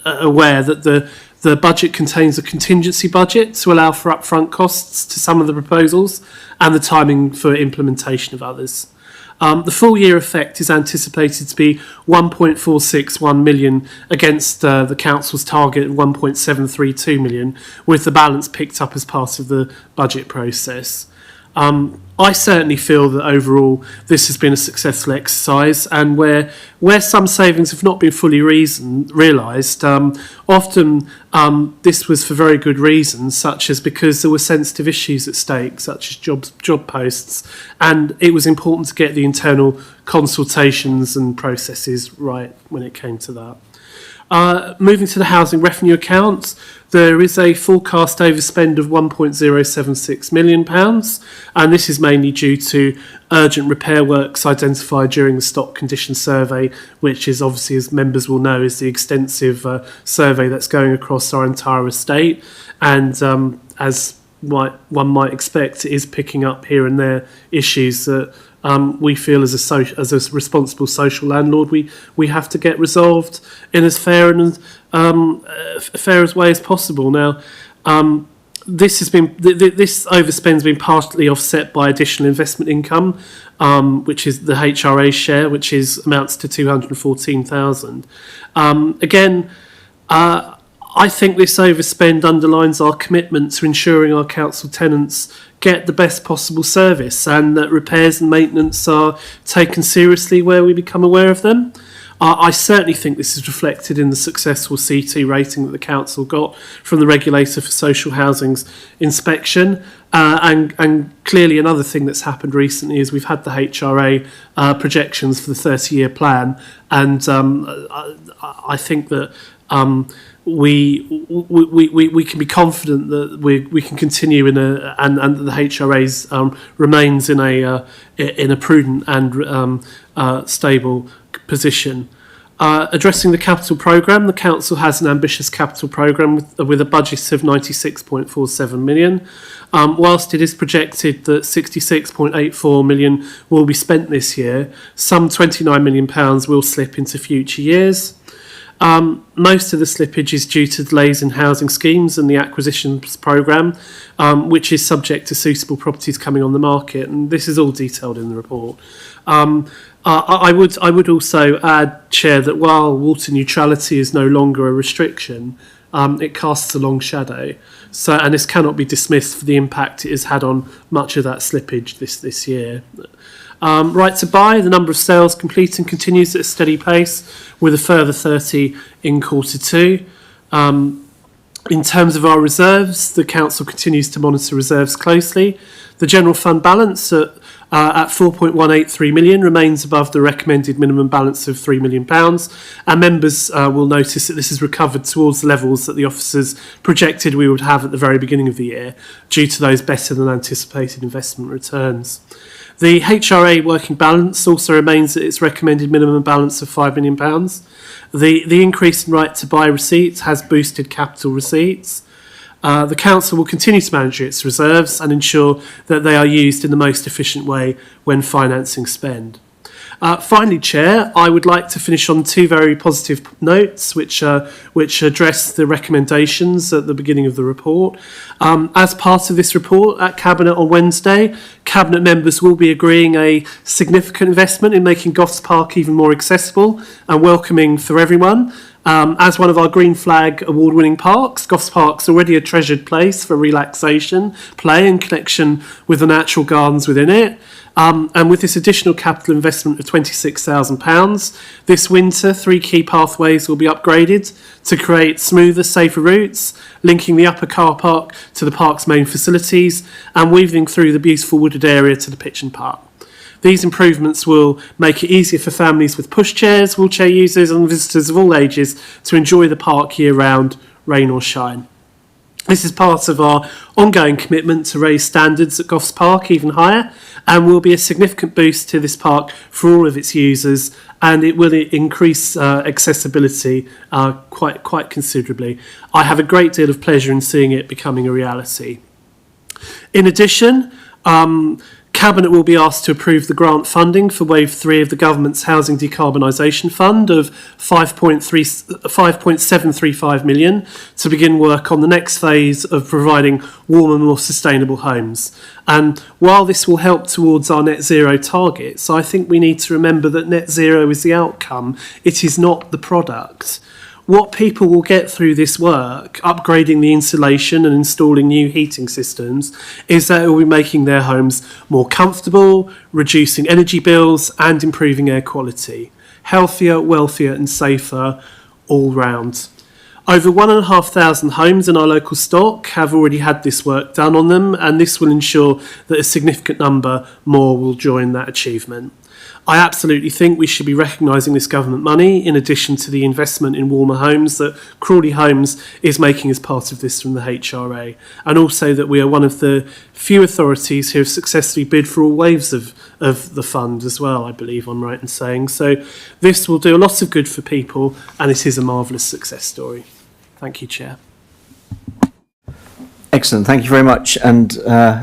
aware that the budget contains a contingency budget to allow for upfront costs to some of the proposals and the timing for implementation of others. The full year effect is anticipated to be 1.461 million against the council's target of 1.732 million, with the balance picked up as part of the budget process. I certainly feel that overall this has been a successful exercise, and where some savings have not been fully realised, often this was for very good reasons, such as because there were sensitive issues at stake, such as job posts, and it was important to get the internal consultations and processes right when it came to that. Moving to the housing revenue accounts, there is a forecast overspend of £1.076 million, and this is mainly due to urgent repair works identified during the stock condition survey, which is obviously, as members will know, is the extensive survey that's going across our entire estate, and as one might expect, it is picking up here and there issues that we feel as a responsible social landlord we have to get resolved in as fair and fair as way as possible. Now, this overspend's been partly offset by additional investment income, which is the HRA share, which amounts to 214,000. Again, I think this overspend underlines our commitment to ensuring our council tenants get the best possible service, and that repairs and maintenance are taken seriously where we become aware of them. I certainly think this is reflected in the successful C2 rating that the council got from the regulator for social housing's inspection. And clearly another thing that's happened recently is we've had the HRA projections for the 30-year plan, and I think that we can be confident that we can continue and the HRAs remains in a prudent and stable position. Addressing the capital programme, the council has an ambitious capital programme with a budget of 96.47 million. Whilst it is projected that 66.84 million will be spent this year, some £29 million will slip into future years. Most of the slippage is due to delays in housing schemes and the acquisitions programme, which is subject to suitable properties coming on the market, and this is all detailed in the report. I would also add, Chair, that while water neutrality is no longer a restriction, it casts a long shadow. And this cannot be dismissed for the impact it has had on much of that slippage this year. Right to buy, the number of sales completing continues at a steady pace, with a further 30 in Q2. In terms of our reserves, the council continues to monitor reserves closely. The general fund balance at 4.183 million remains above the recommended minimum balance of £3 million, and members will notice that this is recovered towards the levels that the officers projected we would have at the very beginning of the year, due to those better than anticipated investment returns. The HRA working balance also remains at its recommended minimum balance of £5 million. The increase in right to buy receipts has boosted capital receipts. The council will continue to manage its reserves and ensure that they are used in the most efficient way when financing spend. Finally, Chair, I would like to finish on two very positive notes which address the recommendations at the beginning of the report. As part of this report at Cabinet on Wednesday, Cabinet members will be agreeing a significant investment in making Goffs Park even more accessible and welcoming for everyone. As one of our Green Flag award-winning parks, Goffs Park's already a treasured place for relaxation, play and connection with the natural gardens within it. And with this additional capital investment of £26,000, this winter 3 key pathways will be upgraded to create smoother, safer routes, linking the upper car park to the park's main facilities and weaving through the beautiful wooded area to the pitch and park. These improvements will make it easier for families with pushchairs, wheelchair users and visitors of all ages to enjoy the park year-round, rain or shine. This is part of our ongoing commitment to raise standards at Goffs Park even higher, and will be a significant boost to this park for all of its users, and it will increase accessibility quite considerably. I have a great deal of pleasure in seeing it becoming a reality. In addition, Cabinet will be asked to approve the grant funding for Wave 3 of the Government's Housing Decarbonisation Fund of 5.735 million to begin work on the next phase of providing warmer, more sustainable homes. And while this will help towards our net zero targets, I think we need to remember that net zero is the outcome, it is not the product. What people will get through this work, upgrading the insulation and installing new heating systems, is that it will be making their homes more comfortable, reducing energy bills and improving air quality. Healthier, wealthier and safer all round. Over 1,500 homes in our local stock have already had this work done on them, and this will ensure that a significant number more will join that achievement. I absolutely think we should be recognising this government money in addition to the investment in warmer homes that Crawley Homes is making as part of this from the HRA, and also that we are one of the few authorities who have successfully bid for all waves of the fund as well, I believe I'm right in saying. So this will do a lot of good for people, and it is a marvellous success story. Thank you, Chair. Excellent, thank you very much. And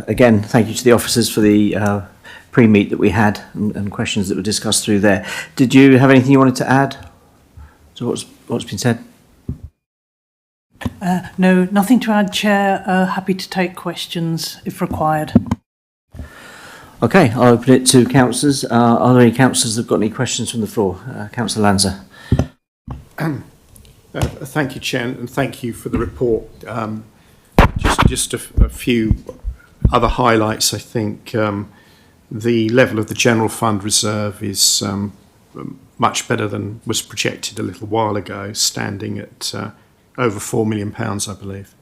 again, thank you to the officers for the pre-meet that we had and questions that were discussed through there. Did you have anything you wanted to add to what's been said? No, nothing to add, Chair. Happy to take questions if required. Okay, I'll open it to councillors. Are there any councillors that have got any questions from the floor? Councillor Lanza. Thank you, Chair, and thank you for the report. Just a few other highlights, I think. The level of the General Fund reserve is much better than was projected a little while ago, standing at over £4 million, I believe.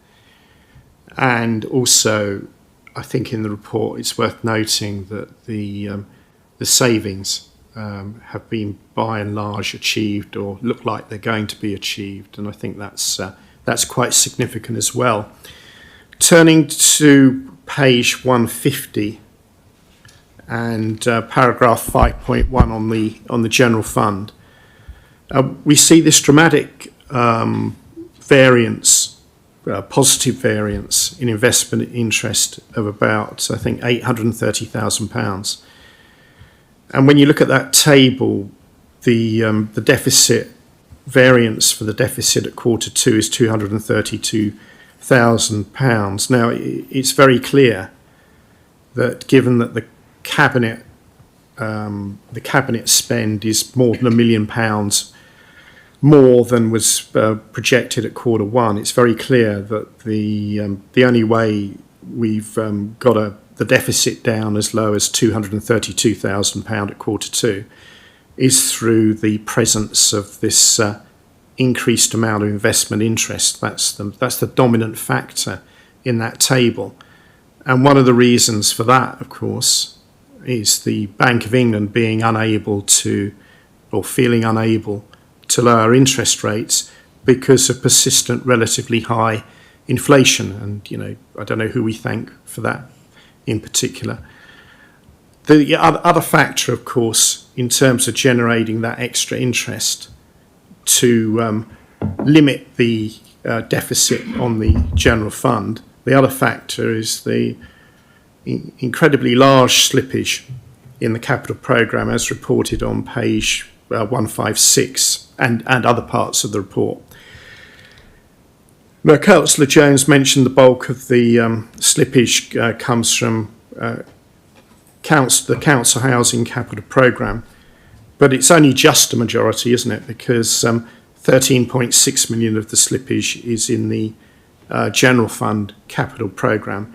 And also, I think in the report it's worth noting that the savings have been by and large achieved or look like they're going to be achieved, and I think that's quite significant as well. Turning to page 150, and paragraph 5.1 on the general fund, we see this dramatic variance, positive variance in investment interest of about, I think, £830,000. And when you look at that table, the deficit variance for the deficit at Q2 is £232,000. Now, it's very clear that given that the cabinet spend is more than £1 million more than was projected at Q1, it's very clear that the only way we've got the deficit down as low as £232,000 at Q2 is through the presence of this increased amount of investment interest. That's the dominant factor in that table. And one of the reasons for that, of course, is the Bank of England being unable to, or feeling unable to lower interest rates because of persistent relatively high inflation. And, I don't know who we thank for that in particular. The other factor, of course, in terms of generating that extra interest to limit the deficit on the general fund, the other factor is the incredibly large slippage in the capital programme as reported on page 156 and other parts of the report. Now, Councillor Jones mentioned the bulk of the slippage comes from the council housing capital programme, but it's only just a majority, isn't it? Because 13.6 million of the slippage is in the general fund capital programme.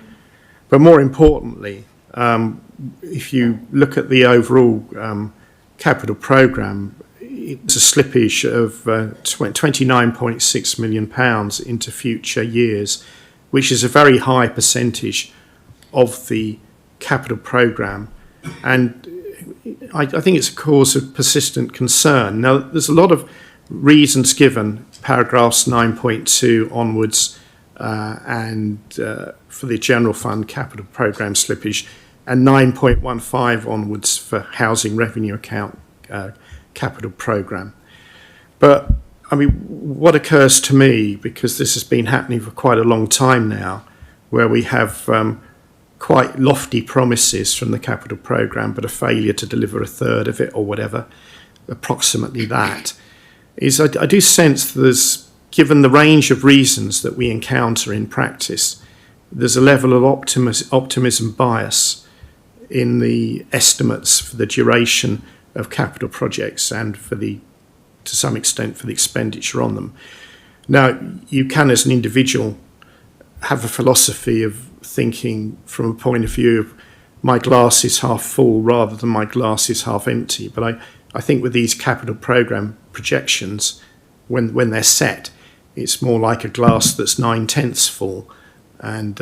But more importantly, if you look at the overall capital programme, it's a slippage of £29.6 million into future years, which is a very high percentage of the capital programme. And I think it's a cause of persistent concern. Now, there's a lot of reasons given, paragraphs 9.2 onwards, and for the general fund capital programme slippage, and 9.15 onwards for housing revenue account capital programme. But I mean, what occurs to me, because this has been happening for quite a long time now, where we have quite lofty promises from the capital programme, but a failure to deliver a third of it or whatever, approximately that, is I do sense that there's, given the range of reasons that we encounter in practice, there's a level of optimism bias in the estimates for the duration of capital projects and for the, to some extent, for the expenditure on them. Now, you can, as an individual, have a philosophy of thinking from a point of view of my glass is half full rather than my glass is half empty. But I think with these capital programme projections, when they're set, it's more like a glass that's 9/10 full. And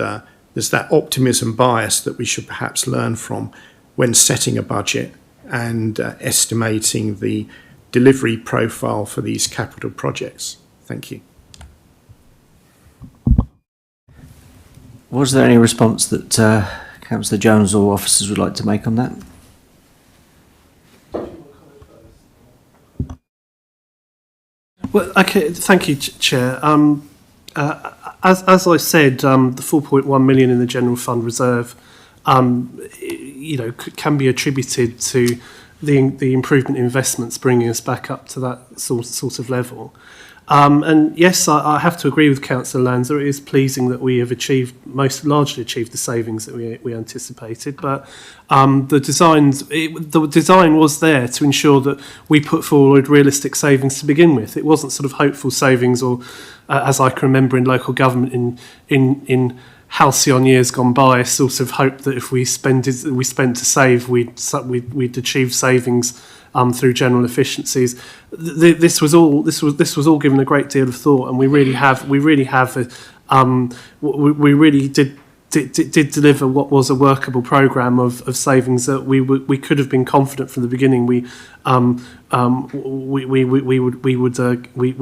there's that optimism bias that we should perhaps learn from when setting a budget and estimating the delivery profile for these capital projects. Thank you. Was there any response that Councillor Jones or officers would like to make on that? Well, okay, thank you, Chair. As I said, the 4.1 million in the general fund reserve, can be attributed to the improvement improvements bringing us back up to that sort of level. And yes, I have to agree with Councillor Lanza. It is pleasing that we have largely achieved the savings that we anticipated. But the design was there to ensure that we put forward realistic savings to begin with. It wasn't sort of hopeful savings, or as I can remember in local government in halcyon years gone by, sort of hoped that if we spent to save, we'd achieve savings through general efficiencies. This was all given a great deal of thought, and we really did deliver what was a workable programme of savings that we could have been confident from the beginning we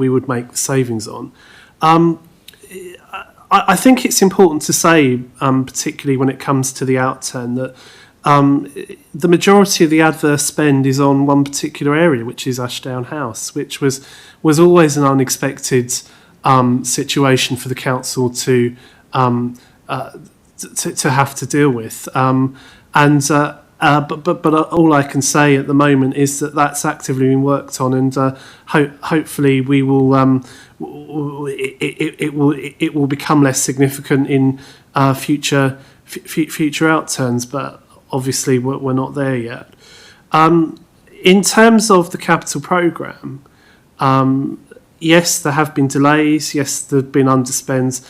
would make savings on. I think it's important to say, particularly when it comes to the outturn, that the majority of the adverse spend is on one particular area, which is Ashdown House, which was always an unexpected situation for the council to have to deal with. But all I can say at the moment is that that's actively being worked on, and hopefully we will. It will become less significant in future outturns, but obviously we're not there yet. In terms of the capital programme, yes, there have been delays. Yes, there have been underspends.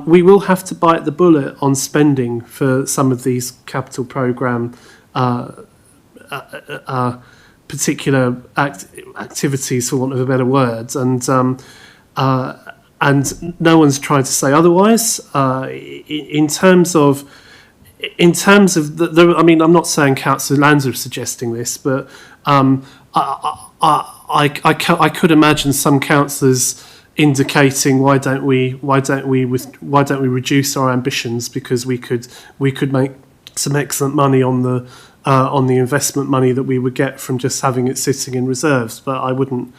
We will have to bite the bullet on spending for some of these capital programme particular activities, for want of a better word, and no one's trying to say otherwise. In terms of I mean, I'm not saying Councillor Lanza is suggesting this, but I could imagine some councillors indicating why don't we reduce our ambitions, because we could make some excellent money on the investment money that we would get from just having it sitting in reserves. But I wouldn't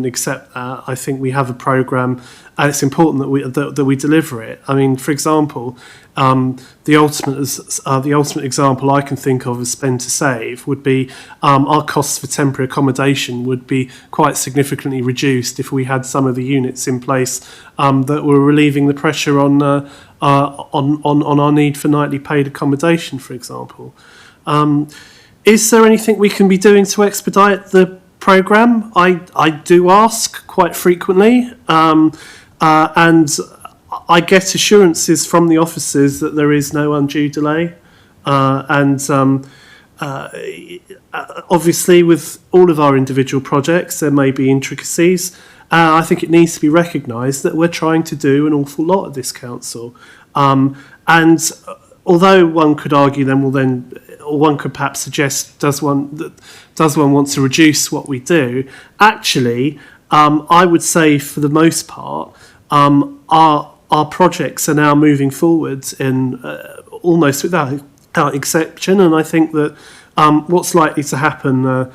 accept that. I think we have a programme, and it's important that we deliver it. I mean, for example, the ultimate example I can think of as spend to save would be our costs for temporary accommodation would be quite significantly reduced if we had some of the units in place that were relieving the pressure on our need for nightly paid accommodation, for example. Is there anything we can be doing to expedite the programme? I do ask quite frequently, and I get assurances from the officers that there is no undue delay, and obviously with all of our individual projects there may be intricacies. I think it needs to be recognised that we're trying to do an awful lot at this council, and although one could argue or one could perhaps suggest, does one want to reduce what we do? Actually, I would say for the most part, our projects are now moving forward in almost without exception, and I think that what's likely to happen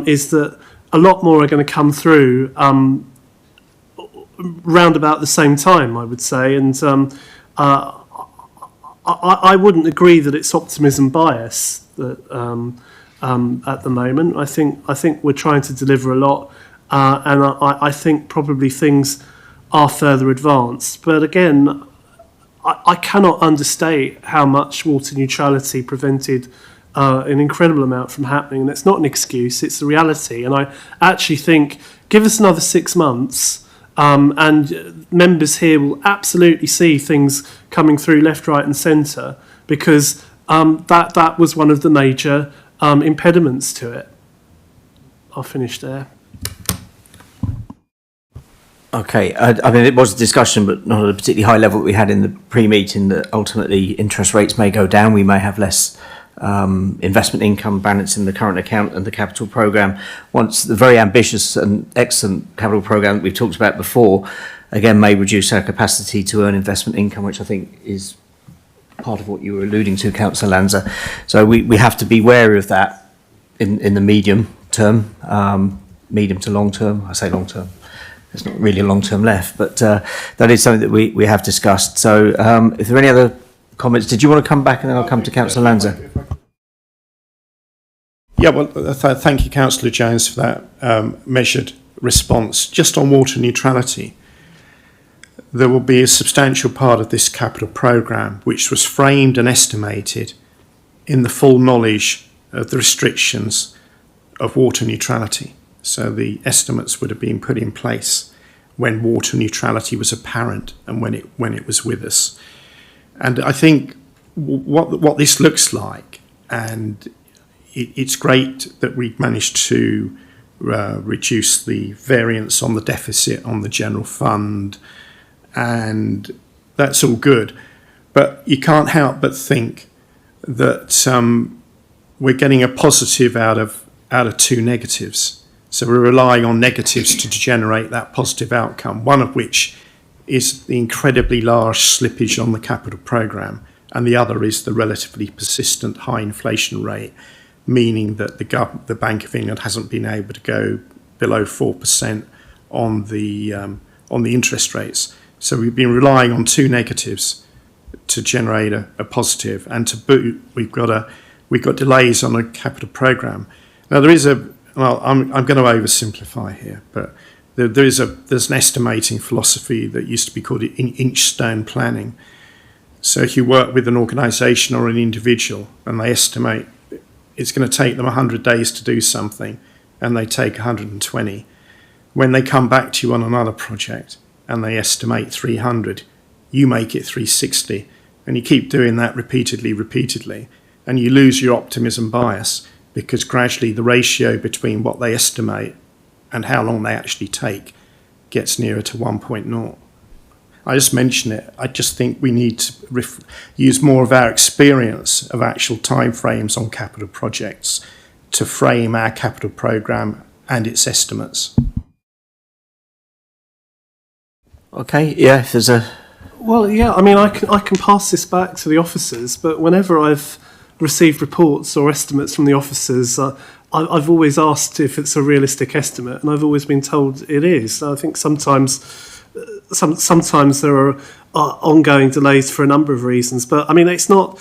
is that a lot more are going to come through round about the same time, I would say, and I wouldn't agree that it's optimism bias that at the moment. I think we're trying to deliver a lot, and I think probably things are further advanced. But again, I cannot understate how much water neutrality prevented an incredible amount from happening. And it's not an excuse, it's the reality. And I actually think, give us another 6 months, and members here will absolutely see things coming through left, right and centre, because that was one of the major impediments to it. I'll finish there. Okay, I mean, it was a discussion, but not at a particularly high level that we had in the pre-meeting, that ultimately interest rates may go down. We may have less investment income balance in the current account and the capital programme. Once the very ambitious and excellent capital programme that we've talked about before, again, may reduce our capacity to earn investment income, which I think is part of what you were alluding to, Councillor Lanza. So we have to be wary of that in the medium term, medium to long term. I say long term. There's not really a long term left, but that is something that we have discussed. So if there are any other comments, did you want to come back and then I'll come to Councillor Lanza? Yeah, well, thank you, Councillor Jones, for that measured response. Just on water neutrality, there will be a substantial part of this capital programme which was framed and estimated in the full knowledge of the restrictions of water neutrality. So the estimates would have been put in place when water neutrality was apparent and when it was with us. And I think what this looks like, and it's great that we've managed to reduce the variance on the deficit on the general fund, and that's all good. But you can't help but think that we're getting a positive out of two negatives. So we're relying on negatives to generate that positive outcome, one of which is the incredibly large slippage on the capital programme, and the other is the relatively persistent high inflation rate, meaning that the Bank of England hasn't been able to go below 4% on the interest rates. So we've been relying on two negatives to generate a positive, and to boot, we've got delays on a capital programme. Now there's an oversimplify here, but there's an estimating philosophy that used to be called inch stone planning. So if you work with an organisation or an individual and they estimate it's going to take them 100 days to do something, and they take 120, when they come back to you on another project and they estimate 300, you make it 360, and you keep doing that repeatedly, and you lose your optimism bias, because gradually the ratio between what they estimate and how long they actually take gets nearer to 1.0. I just mention it. I just think we need to use more of our experience of actual timeframes on capital projects to frame our capital programme and its estimates. Okay, yeah, if there's a... Well, yeah, I mean, I can pass this back to the officers, but whenever I've received reports or estimates from the officers, I've always asked if it's a realistic estimate, and I've always been told it is. I think sometimes there are ongoing delays for a number of reasons, but I mean, it's not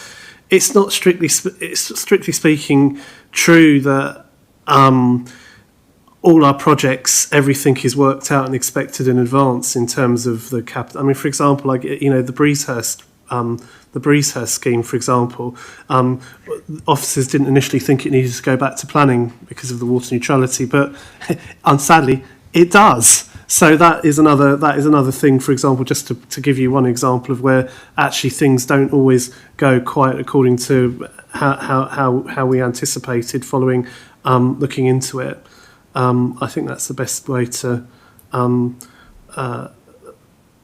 strictly speaking true that all our projects, everything is worked out and expected in advance in terms of the capital. I mean, for example, like, you know, the Breezehurst scheme, for example, officers didn't initially think it needed to go back to planning because of the water neutrality, but sadly it does. So that is another thing, for example, just to give you one example of where actually things don't always go quite according to how we anticipated following looking into it. I think that's the best way to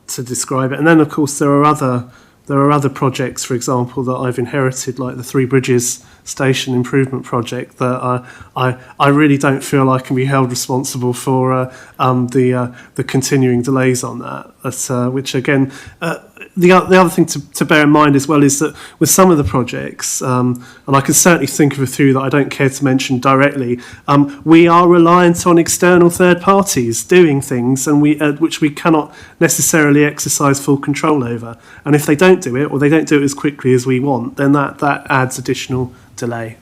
describe it. And then, of course, there are other projects, for example, that I've inherited, like the Three Bridges station improvement project that I really don't feel I can be held responsible for the continuing delays on that. Which again, the other thing to bear in mind as well is that with some of the projects, and I can certainly think of a few that I don't care to mention directly, we are reliant on external third parties doing things, and which we cannot necessarily exercise full control over. And if they don't do it, or they don't do it as quickly as we want, then that adds additional delay.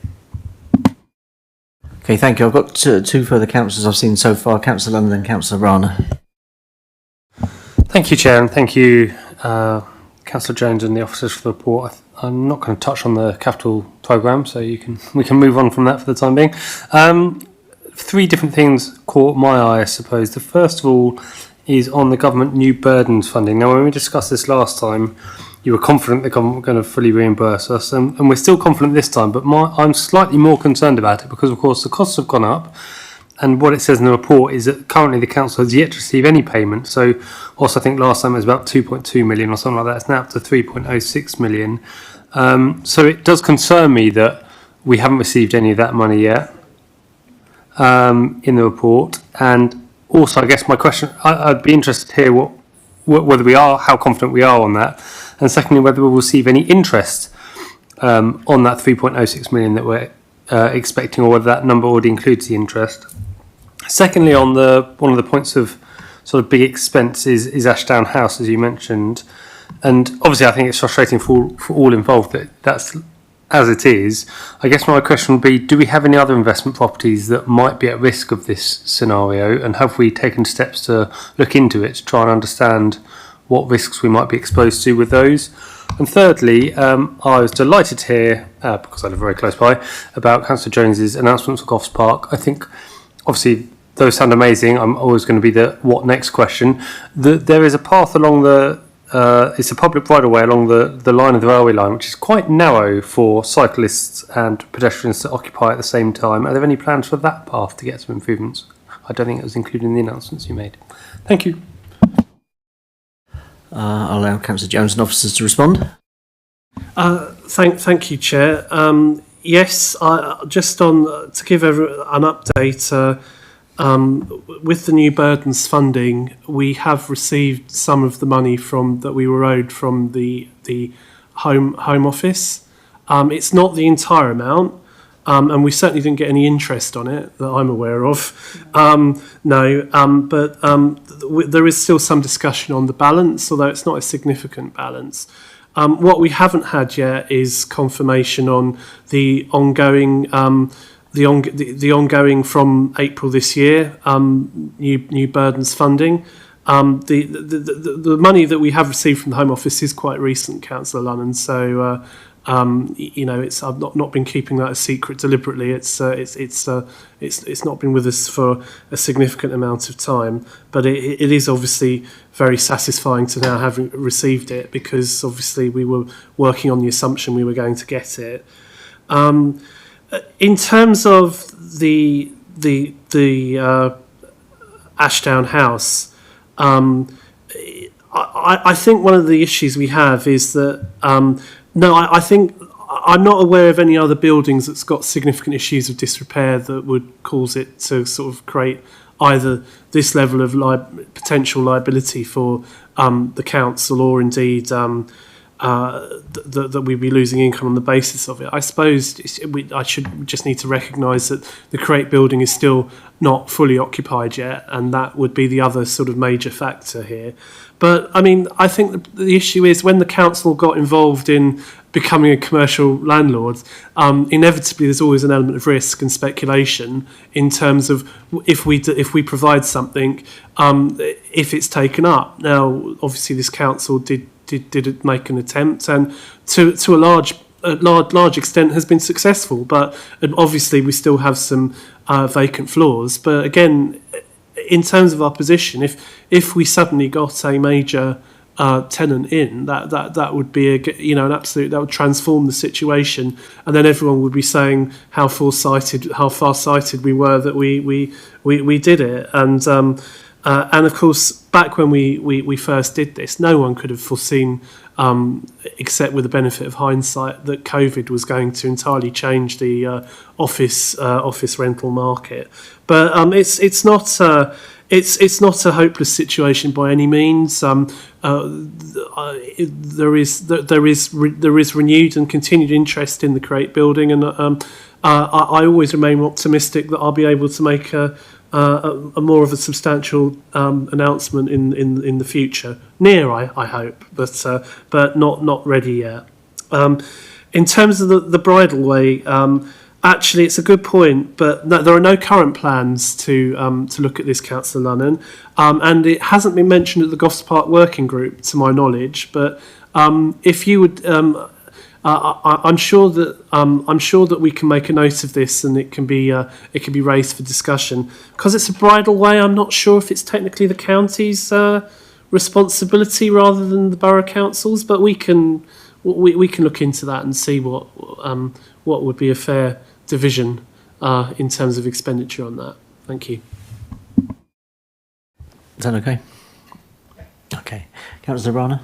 Okay, thank you. I've got two further councillors I've seen so far, Councillor London and Councillor Rana. Thank you, Chair, and thank you, Councillor Jones and the officers for the report. I'm not going to touch on the capital programme, so we can move on from that for the time being. Three different things caught my eye, I suppose. The first of all is on the government new burdens funding. Now, when we discussed this last time, you were confident the government were going to fully reimburse us, and we're still confident this time, but I'm slightly more concerned about it because, of course, the costs have gone up. And what it says in the report is that currently the council has yet to receive any payment. So, also I think last time it was about 2.2 million or something like that. It's now up to 3.06 million. So it does concern me that we haven't received any of that money yet in the report. And also, I guess my question, I'd be interested to hear whether we are, how confident we are on that. And secondly, whether we'll receive any interest on that 3.06 million that we're expecting, or whether that number already includes the interest. Secondly, on one of the points of sort of big expense is Ashdown House, as you mentioned, and obviously I think it's frustrating for all involved that that's as it is. I guess my question would be, do we have any other investment properties that might be at risk of this scenario, and have we taken steps to look into it to try and understand what risks we might be exposed to with those? And thirdly, I was delighted to hear, because I live very close by, about Councillor Jones's announcement for Goffs Park. I think, obviously, those sound amazing. I'm always going to be the what next question. There is a path along it's a public right-of-way along the line of the railway line, which is quite narrow for cyclists and pedestrians to occupy at the same time. Are there any plans for that path to get some improvements? I don't think it was included in the announcements you made. Thank you. I'll allow Councillor Jones and officers to respond. Thank you, Chair. Yes, just to give an update, with the new burdens funding, we have received some of the money that we were owed from the Home Office. It's not the entire amount, and we certainly didn't get any interest on it that I'm aware of. But there is still some discussion on the balance, although it's not a significant balance. What we haven't had yet is confirmation on the ongoing the ongoing from April this year new burdens funding. The money that we have received from the Home Office is quite recent, Councillor Lunnan. So I've not been keeping that a secret deliberately. It's not been with us for a significant amount of time, but it is obviously very satisfying to now have received it, because obviously we were working on the assumption we were going to get it. In terms of the Ashdown House, I think one of the issues we have is that I think I'm not aware of any other buildings that's got significant issues of disrepair that would cause it to sort of create either this level of potential liability for the council, or indeed that we'd be losing income on the basis of it. I suppose I should just need to recognise that the Create building is still not fully occupied yet, and that would be the other sort of major factor here. But I mean, I think the issue is when the council got involved in becoming a commercial landlord, inevitably there's always an element of risk and speculation in terms of if we provide something, if it's taken up. Now, obviously, this council did make an attempt, and to a large extent has been successful. But obviously, we still have some vacant floors. But again, in terms of our position, if we suddenly got a major tenant in, that would be an absolute, that would transform the situation, and then everyone would be saying how farsighted we were that we did it. And And of course, back when we first did this, no one could have foreseen, except with the benefit of hindsight, that COVID was going to entirely change the office rental market. But it's not a hopeless situation by any means. There is renewed and continued interest in the Create building, and I always remain optimistic that I'll be able to make a more of a substantial announcement in the future. Near, I hope, but not ready yet. In terms of the bridle way, actually, it's a good point, but there are no current plans to look at this, Councillor Lunnan, and it hasn't been mentioned at the Goss Park Working Group, to my knowledge. But if you would, I'm sure that we can make a note of this, and it can be raised for discussion. Because it's a bridle way, I'm not sure if it's technically the county's responsibility rather than the borough councils, but we can look into that and see what would be a fair division in terms of expenditure on that. Thank you. Is that okay? Okay. Councillor Rana?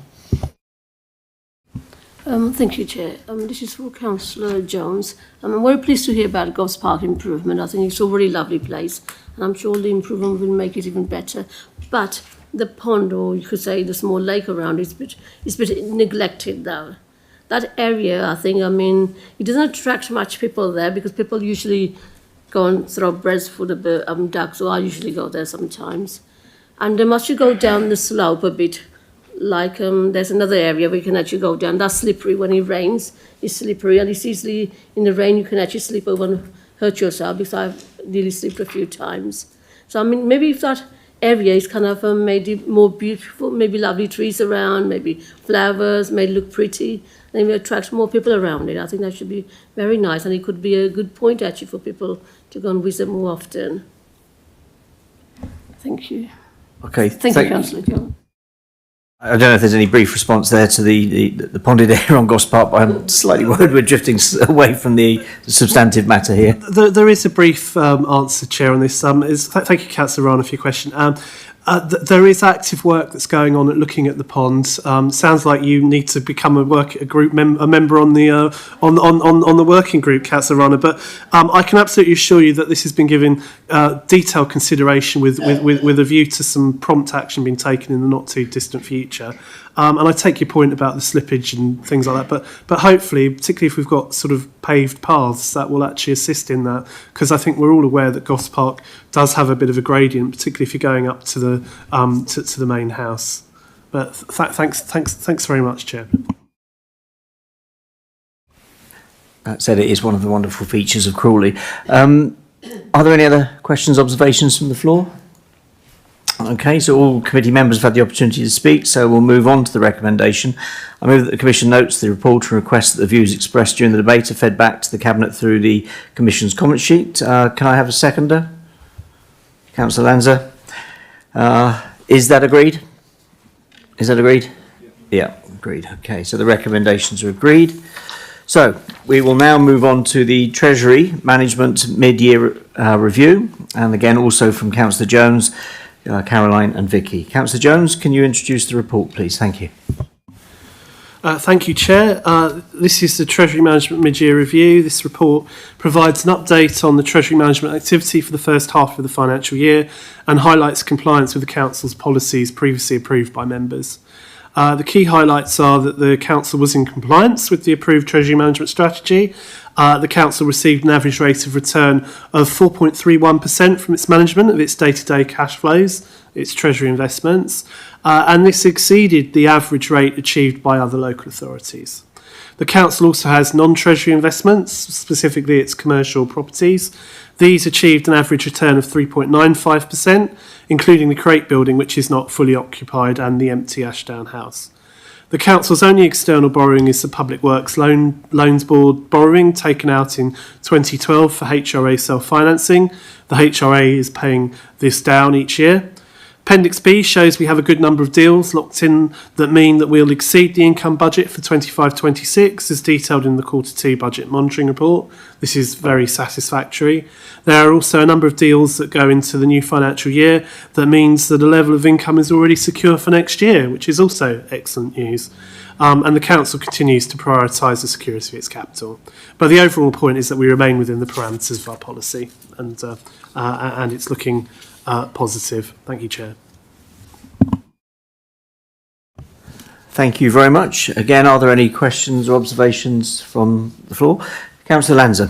Thank you, Chair. This is for Councillor Jones. I'm very pleased to hear about Goss Park improvement. I think it's a very lovely place, and I'm sure the improvement will make it even better. But the pond, or you could say the small lake around it, is a bit neglected though. That area, I think, it doesn't attract much people there because people usually go and throw breads for the ducks, so I usually go there sometimes. And once you go down the slope a bit, like there's another area where you can actually go down. That's slippery when it rains. It's slippery, and it's easily, in the rain, you can actually slip over and hurt yourself, because I've really slipped a few times. So, maybe if that area is kind of made it more beautiful, maybe lovely trees around, maybe flowers, made it look pretty, then it attracts more people around it. I think that should be very nice, and it could be a good point actually for people to go and visit more often. Thank you. Okay. Thank you, Councillor Jones. I don't know if there's any brief response there to the ponded area on Goss Park, but I'm slightly worried we're drifting away from the substantive matter here. There is a brief answer, Chair, on this. Thank you, Councillor Rana, for your question. There is active work that's going on at looking at the pond. Sounds like you need to become a member on the working group, Councillor Rana. But I can absolutely assure you that this has been given detailed consideration with a view to some prompt action being taken in the not too distant future. And I take your point about the slippage and things like that, but hopefully, particularly if we've got sort of paved paths, that will actually assist in that, because I think we're all aware that Goss Park does have a bit of a gradient, particularly if you're going up to the main house. But thanks very much, Chair. That said, it is one of the wonderful features of Crawley. Are there any other questions, observations from the floor? Okay, so all committee members have had the opportunity to speak, so we'll move on to the recommendation. I move that the Commission notes the report and requests that the views expressed during the debate are fed back to the Cabinet through the Commission's comment sheet. Can I have a seconder? Councillor Lanza. Is that agreed? Is that agreed? Yeah, agreed. Okay, so the recommendations are agreed. So we will now move on to the Treasury Management Mid-Year Review, and again also from Councillor Jones, Caroline and Vicky. Councillor Jones, can you introduce the report, please? Thank you. Thank you, Chair. This is the Treasury Management Mid-Year Review. This report provides an update on the Treasury Management activity for the first half of the financial year and highlights compliance with the Council's policies previously approved by members. The key highlights are that the Council was in compliance with the approved Treasury Management Strategy. The Council received an average rate of return of 4.31% from its management of its day-to-day cash flows, its Treasury investments, and this exceeded the average rate achieved by other local authorities. The Council also has non-Treasury investments, specifically its commercial properties. These achieved an average return of 3.95%, including the Create building, which is not fully occupied, and the empty Ashdown House. The Council's only external borrowing is the Public Works Loans Board borrowing taken out in 2012 for HRA self-financing. The HRA is paying this down each year. Appendix B shows we have a good number of deals locked in that mean that we'll exceed the income budget for 25-26 as detailed in the Q2 budget monitoring report. This is very satisfactory. There are also a number of deals that go into the new financial year that means that a level of income is already secure for next year, which is also excellent news. And the Council continues to prioritise the security of its capital. But the overall point is that we remain within the parameters of our policy, and it's looking positive. Thank you, Chair. Thank you very much. Again, are there any questions or observations from the floor? Councillor Lanza.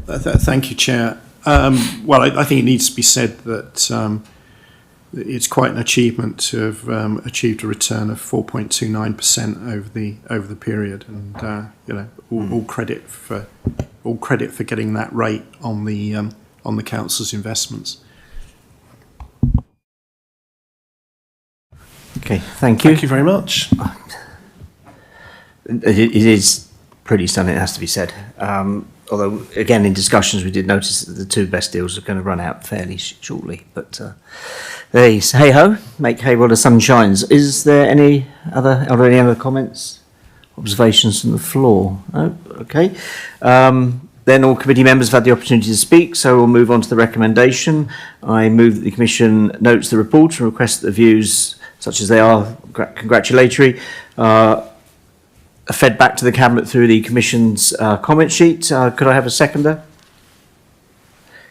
Thank you, Chair. Well, I think it needs to be said that it's quite an achievement to have achieved a return of 4.29% over the period, and all credit for getting that rate on the council's investments. Okay, thank you. Thank you very much. It is pretty stunning, it has to be said. Although, again, in discussions, we did notice that the two best deals are going to run out fairly shortly. But hey-ho, make hay while the sun shines. Are there any other comments, observations from the floor? No? Okay. Then all committee members have had the opportunity to speak, so we'll move on to the recommendation. I move that the Commission notes the report and requests that the views, such as they are congratulatory, are fed back to the Cabinet through the Commission's comment sheet. Could I have a seconder?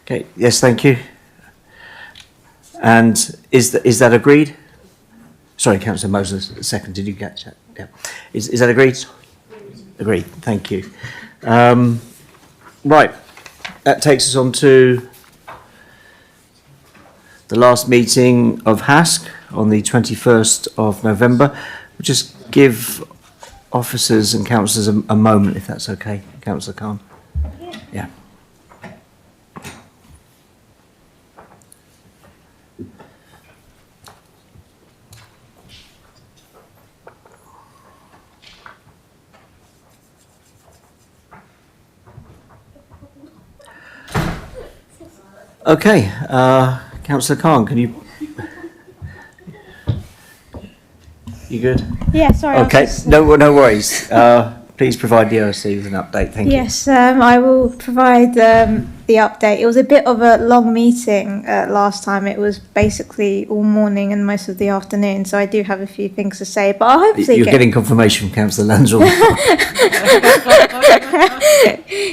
Okay, yes, thank you. And is that agreed? Sorry, Councillor Moses, second, did you catch that? Yeah. Is that agreed? Agreed, thank you. Right, that takes us on to the last meeting of HASC on the 21st of November. We'll just give officers and councillors a moment, if that's okay. Councillor Khan. Yeah. Okay, Councillor Khan, can you... You good? Yeah, sorry. Okay, no worries. Please provide the OSC with an update. Thank you. Yes, I will provide the update. It was a bit of a long meeting last time. It was basically all morning and most of the afternoon, so I do have a few things to say. But I hopefully you're getting confirmation from Councillor Lanza.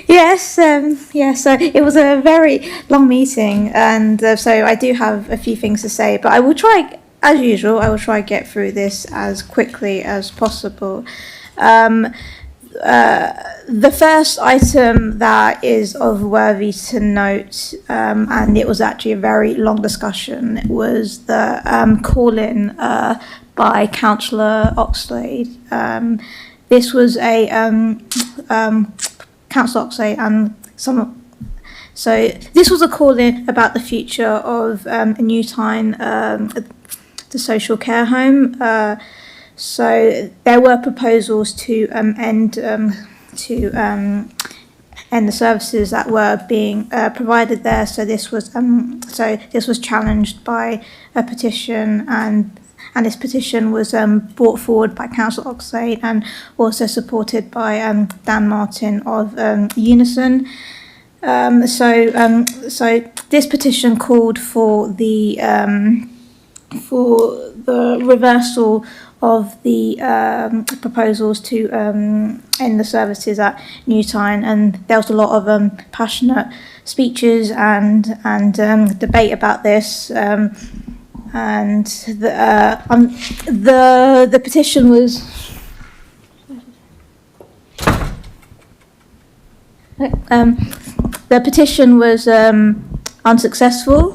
Yes, so it was a very long meeting, and so I do have a few things to say. But I will try, as usual, I will try to get through this as quickly as possible. The first item that is of worthy to note, and it was actually a very long discussion, was the call-in by Councillor Oxlade. This was a Councillor Oxlade and some. So this was a call-in about the future of New Tyne, the social care home. So there were proposals to end the services that were being provided there. So this was challenged by a petition, and this petition was brought forward by Councillor Oxlade and also supported by Dan Martin of Unison. So this petition called for the reversal of the proposals to end the services at New Tyne, and there was a lot of passionate speeches and debate about this. And the petition was unsuccessful.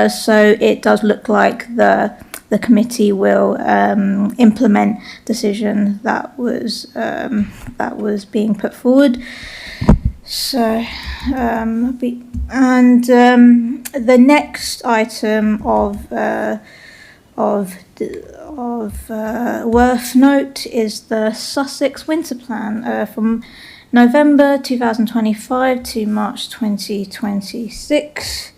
So it does look like the committee will implement decision that was being put forward. So, the next item of worth note is the Sussex Winter Plan from November 2025 to March 2026.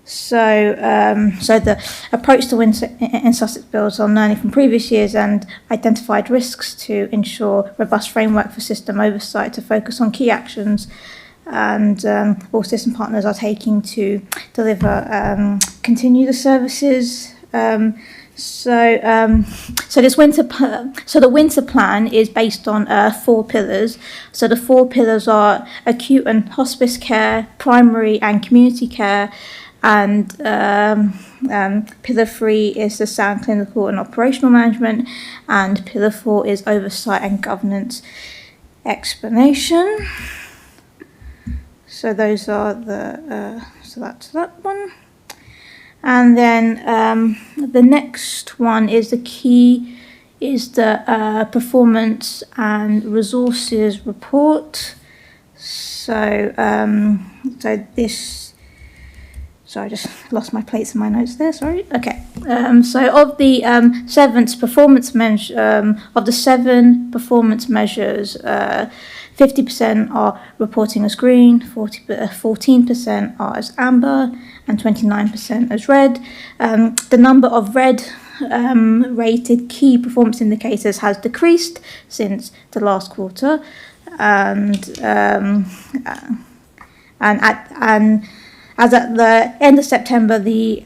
So the approach to Windsor in Sussex builds on learning from previous years and identified risks to ensure robust framework for system oversight to focus on key actions and all system partners are taking to deliver continue the services. So the winter plan is based on 4 pillars. So the 4 pillars are acute and hospice care, primary and community care, and pillar 3 is the sound clinical and operational management, and pillar 4 is oversight and governance explanation. So those are the so that's that one. And then the next one is the performance and resources report. So I just lost my place in my notes there. Sorry. Okay. So of the 7 performance of the 7 performance measures, 50% are reporting as green, 14% are as amber, and 29% as red. The number of red rated key performance indicators has decreased since the last quarter, and as at the end of September, the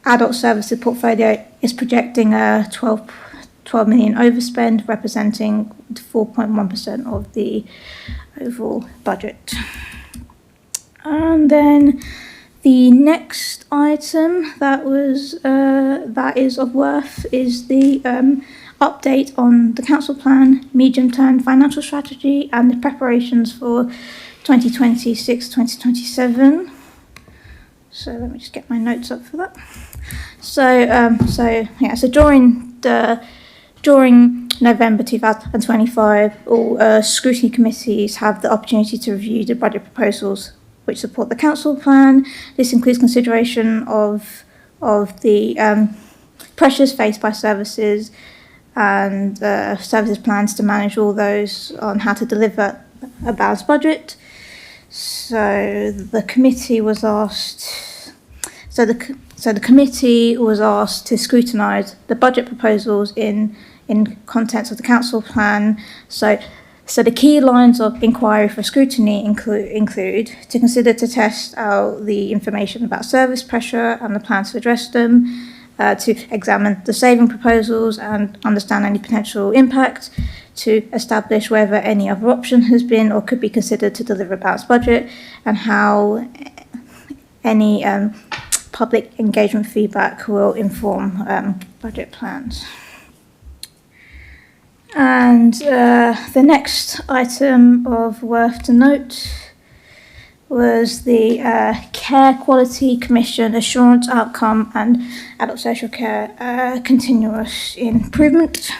adult services portfolio is projecting a 12 million overspend, representing 4.1% of the overall budget. And then the next item that is of worth is the update on the council plan, medium-term financial strategy, and the preparations for 2026-2027. So let me just get my notes up for that. So during November 2025, all scrutiny committees have the opportunity to review the budget proposals which support the council plan. This includes consideration of the pressures faced by services and services plans to manage all those on how to deliver a balanced budget. So the committee was asked. So the committee was asked to scrutinise the budget proposals in contents of the council plan. So the key lines of inquiry for scrutiny include to consider to test out the information about service pressure and the plans to address them, to examine the saving proposals and understand any potential impact, to establish whether any other option has been or could be considered to deliver a balanced budget, and how any public engagement feedback will inform budget plans. And the next item of worth to note was the Care Quality Commission Assurance Outcome and Adult Social Care Continuous Improvement.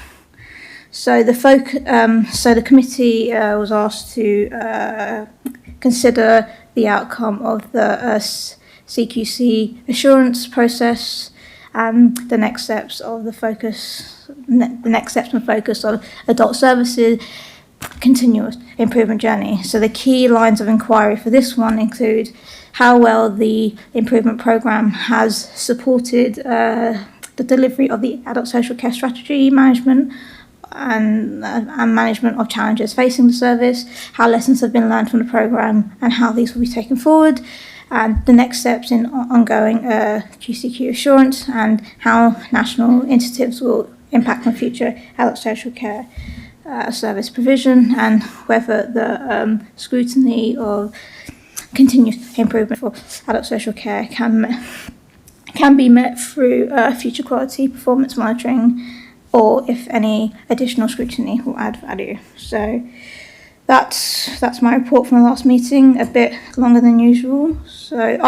So the committee was asked to consider the outcome of the CQC assurance process and the next steps and focus on adult services continuous improvement journey. So the key lines of inquiry for this one include how well the improvement programme has supported the delivery of the adult social care strategy management and management of challenges facing the service, how lessons have been learned from the programme and how these will be taken forward, and the next steps in ongoing GCQ assurance and how national initiatives will impact on future adult social care service provision, and whether the scrutiny of continuous improvement for adult social care can be met through future quality performance monitoring, or if any additional scrutiny will add value. So that's my report from the last meeting, a bit longer than usual. So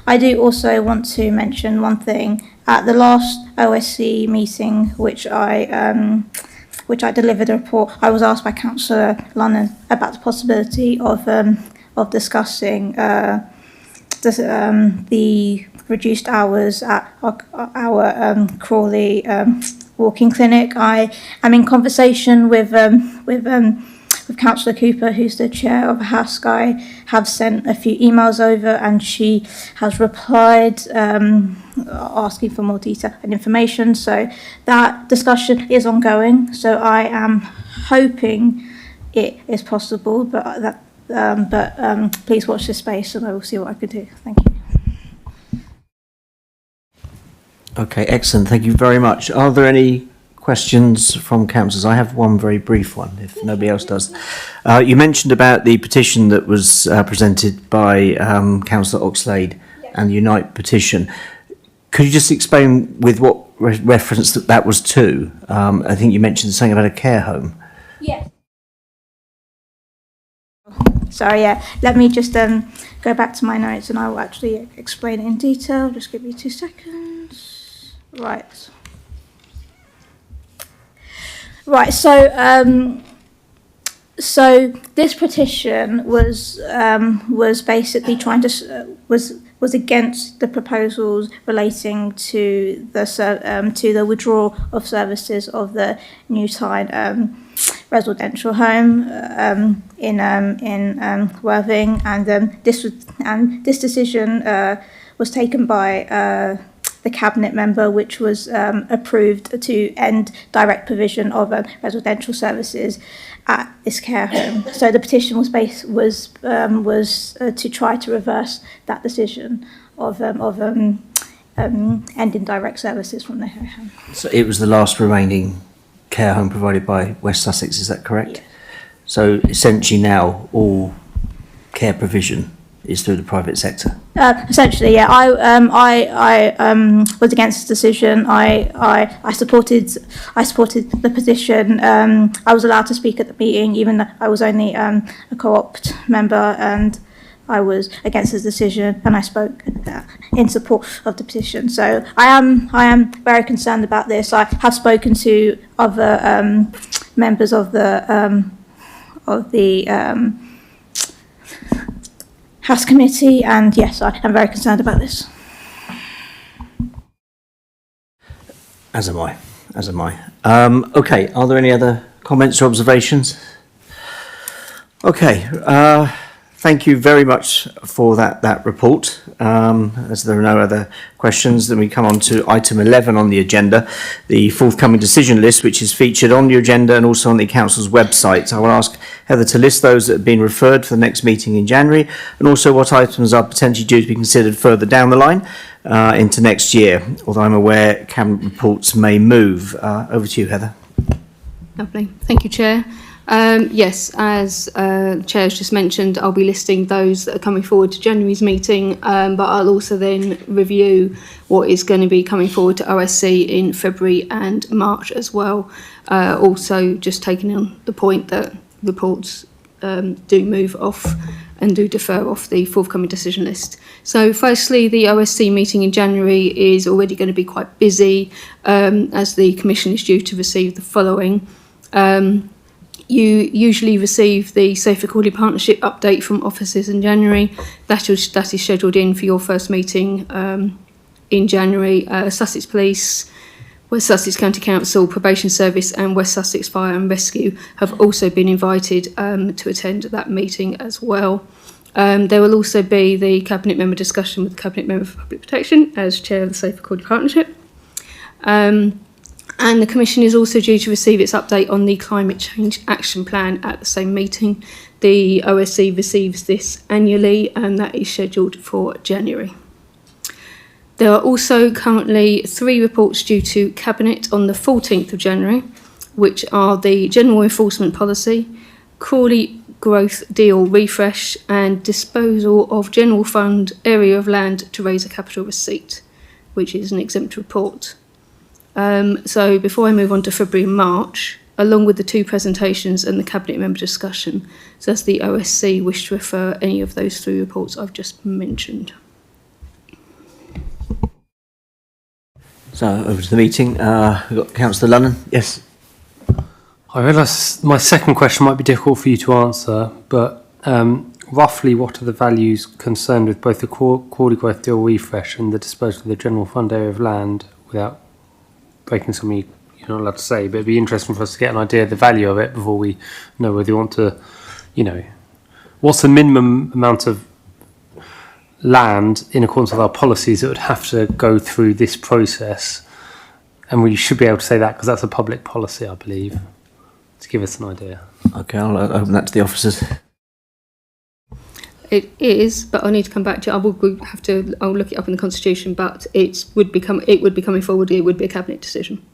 I do also want to mention one thing. At the last OSC meeting, which I delivered a report, I was asked by Councillor Lunnan about the possibility of discussing the reduced hours at our Crawley walking clinic. I am in conversation with with Councillor Cooper, who's the chair of HASC. I have sent a few emails over, and she has replied asking for more detail and information. So that discussion is ongoing. So I am hoping it is possible, but please watch this space, and I will see what I can do. Thank you. Okay, excellent. Thank you very much. Are there any questions from councillors? I have one very brief one, if nobody else does. You mentioned about the petition that was presented by Councillor Oxlade and the Unite petition. Could you just explain with what reference that was to? I think you mentioned something about a care home. Yes. Sorry, yeah. Let me just go back to my notes, and I will actually explain it in detail. Just give me 2 seconds. Right. Right. So this petition was basically trying to was against the proposals relating to the withdrawal of services of the Newtide residential home in Worthing, and this decision was taken by the cabinet member, which was approved to end direct provision of residential services at this care home. So the petition was to try to reverse that decision of ending direct services from the care home. So it was the last remaining care home provided by West Sussex, is that correct? Yeah. So essentially now all care provision is through the private sector? Essentially, yeah. I was against this decision. I supported the petition. I was allowed to speak at the meeting, even though I was only a co-opt member, and I was against this decision, and I spoke in support of the petition. So I am very concerned about this. I have spoken to other members of the HASC committee, and yes, I am very concerned about this. As am I. Okay, are there any other comments or observations? Okay, thank you very much for that report. As there are no other questions, then we come on to item 11 on the agenda, the forthcoming decision list, which is featured on the agenda and also on the council's website. I will ask Heather to list those that have been referred for the next meeting in January, and also what items are potentially due to be considered further down the line into next year, although I'm aware cabinet reports may move. Over to you, Heather. Lovely. Thank you, Chair. Yes, as the Chair has just mentioned, I'll be listing those that are coming forward to January's meeting, but I'll also then review what is going to be coming forward to OSC in February and March as well. Also, just taking on the point that reports do move off and do defer off the forthcoming decision list. So firstly, the OSC meeting in January is already going to be quite busy, as the Commission is due to receive the following. You usually receive the Safer Crawley Partnership update from officers in January. That is scheduled in for your first meeting in January. Sussex Police, West Sussex County Council, Probation Service and West Sussex Fire and Rescue have also been invited to attend that meeting as well. There will also be the Cabinet Member discussion with the Cabinet Member for Public Protection as Chair of the Safer Crawley Partnership. And the Commission is also due to receive its update on the Climate Change Action Plan at the same meeting. The OSC receives this annually, and that is scheduled for January. There are also currently 3 reports due to Cabinet on the 14th of January, which are the General Enforcement Policy, Crawley Growth Deal Refresh, and Disposal of General Fund Area of Land to Raise a Capital Receipt, which is an exempt report. So before I move on to February and March, along with the 2 presentations and the Cabinet Member discussion, does the OSC wish to refer any of those 3 reports I've just mentioned? So over to the meeting. We've got Councillor Lunnan. Yes. I realise my second question might be difficult for you to answer, but roughly what are the values concerned with both the Crawley Growth Deal Refresh and the disposal of the General Fund Area of Land, without breaking some of you're not allowed to say, but it'd be interesting for us to get an idea of the value of it before we know whether you want to, you know, what's the minimum amount of land in accordance with our policies that would have to go through this process. And we should be able to say that because that's a public policy, I believe, to give us an idea. Okay, I'll open that to the officers. It is, but I need to come back to it. I'll look it up in the Constitution, but it would be coming forward. It would be a cabinet decision.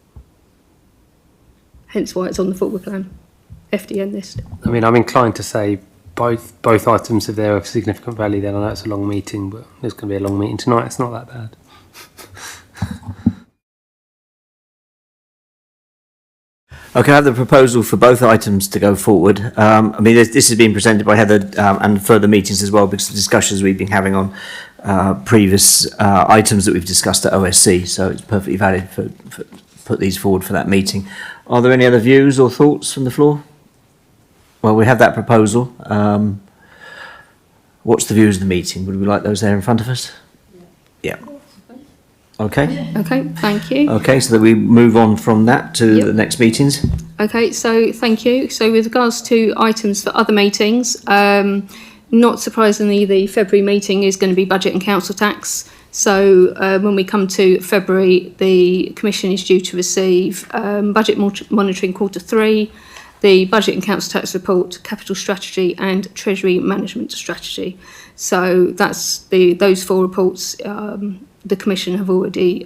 Hence why it's on the forward plan, FDN list. I mean, I'm inclined to say both items, if they're of significant value, then I know it's a long meeting, but there's going to be a long meeting tonight. It's not that bad. Okay, I have the proposal for both items to go forward. I mean, this has been presented by Heather and further meetings as well, because of discussions we've been having on previous items that we've discussed at OSC. So it's perfectly valid for put these forward for that meeting. Are there any other views or thoughts from the floor? Well, we have that proposal. What's the views of the meeting? Would we like those there in front of us? Yeah. Okay. Okay, thank you. Okay, so that we move on from that to the next meetings. Okay, so thank you. So with regards to items for other meetings, not surprisingly, the February meeting is going to be budget and council tax. So when we come to February, the Commission is due to receive budget monitoring Q3, the budget and council tax report, capital strategy and Treasury management strategy. So that's those four reports. The Commission have already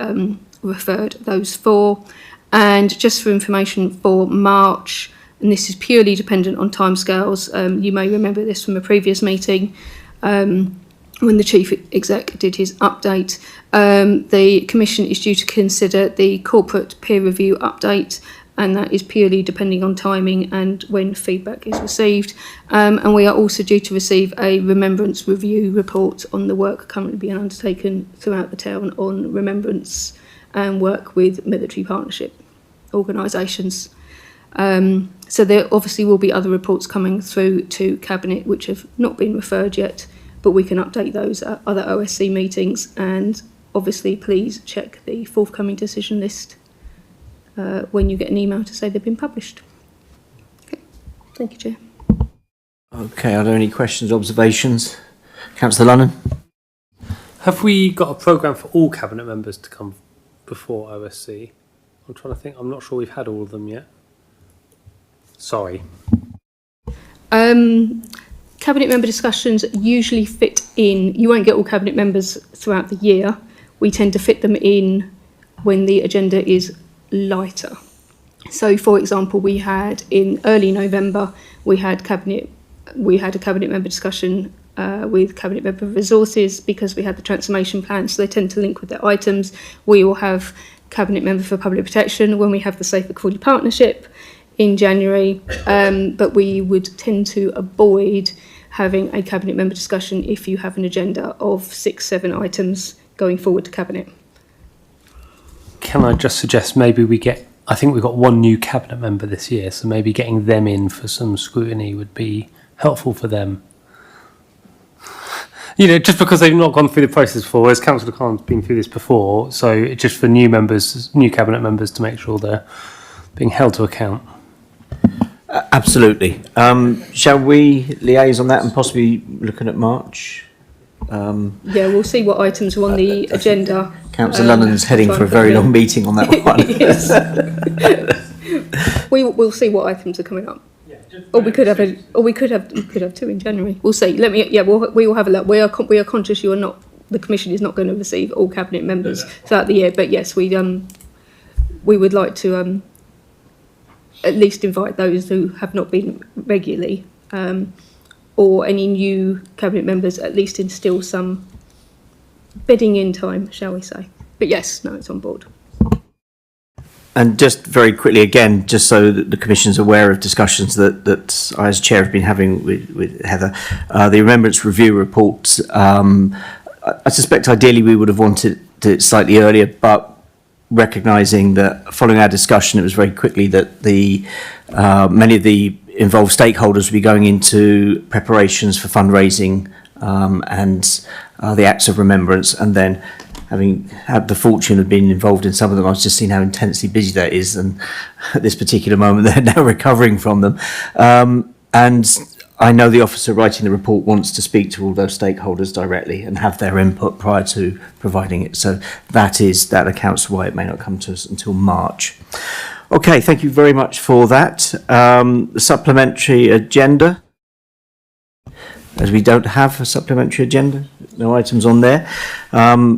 referred those four. And just for information for March, and this is purely dependent on timescales, you may remember this from a previous meeting, when the Chief Exec did his update. The Commission is due to consider the corporate peer review update, and that is purely depending on timing and when feedback is received. And we are also due to receive a remembrance review report on the work currently being undertaken throughout the town on remembrance and work with military partnership organisations. So there obviously will be other reports coming through to Cabinet which have not been referred yet, but we can update those at other OSC meetings. And obviously please check the forthcoming decision list when you get an email to say they've been published. Okay, thank you, Chair. Okay, are there any questions, observations? Councillor Lunnan? Have we got a programme for all Cabinet members to come before OSC? I'm trying to think. I'm not sure we've had all of them yet. Sorry. Cabinet member discussions usually fit in. You won't get all Cabinet members throughout the year. We tend to fit them in when the agenda is lighter. So, for example, we had in early November, we had a Cabinet member discussion with Cabinet member of resources because we had the transformation plan, so they tend to link with their items. We will have Cabinet member for public protection when we have the Safer Crawley partnership in January, but we would tend to avoid having a Cabinet member discussion if you have an agenda of 6-7 items going forward to Cabinet. Can I just suggest maybe we get, I think we've got one new Cabinet member this year, so maybe getting them in for some scrutiny would be helpful for them. You know, just because they've not gone through the process before, whereas Councillor Khan's been through this before, so just for new members, new Cabinet members to make sure they're being held to account. Absolutely. Shall we liaise on that and possibly looking at March? Yeah, we'll see what items are on the agenda. Councillor London's heading for a very long meeting on that one. We'll see what items are coming up. Or we could have two in January. We'll see. We will have a look. We are conscious the Commission is not going to receive all Cabinet members throughout the year, but yes, we would like to at least invite those who have not been regularly, or any new Cabinet members, at least instill some bedding in time, shall we say. But yes, no, it's on board. And just very quickly again, just so that the Commission's aware of discussions that I as Chair have been having with Heather, the Remembrance Review report, I suspect ideally we would have wanted it slightly earlier, but recognising that following our discussion, it was very quickly that many of the involved stakeholders will be going into preparations for fundraising and the acts of remembrance, and then having had the fortune of being involved in some of them, I've just seen how intensely busy that is, and at this particular moment they're now recovering from them. And I know the officer writing the report wants to speak to all those stakeholders directly and have their input prior to providing it. So that accounts for why it may not come to us until March. Okay, thank you very much for that. The supplementary agenda, as we don't have a supplementary agenda, no items on there.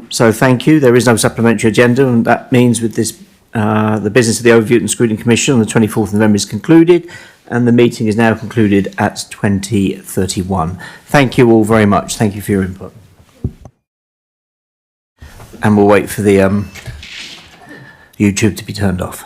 So thank you. There is no supplementary agenda, and that means with this, the business of the Overview and Scrutiny Commission on the 24th of November is concluded, and the meeting is now concluded at 20:31. Thank you all very much. Thank you for your input. And we'll wait for the YouTube to be turned off.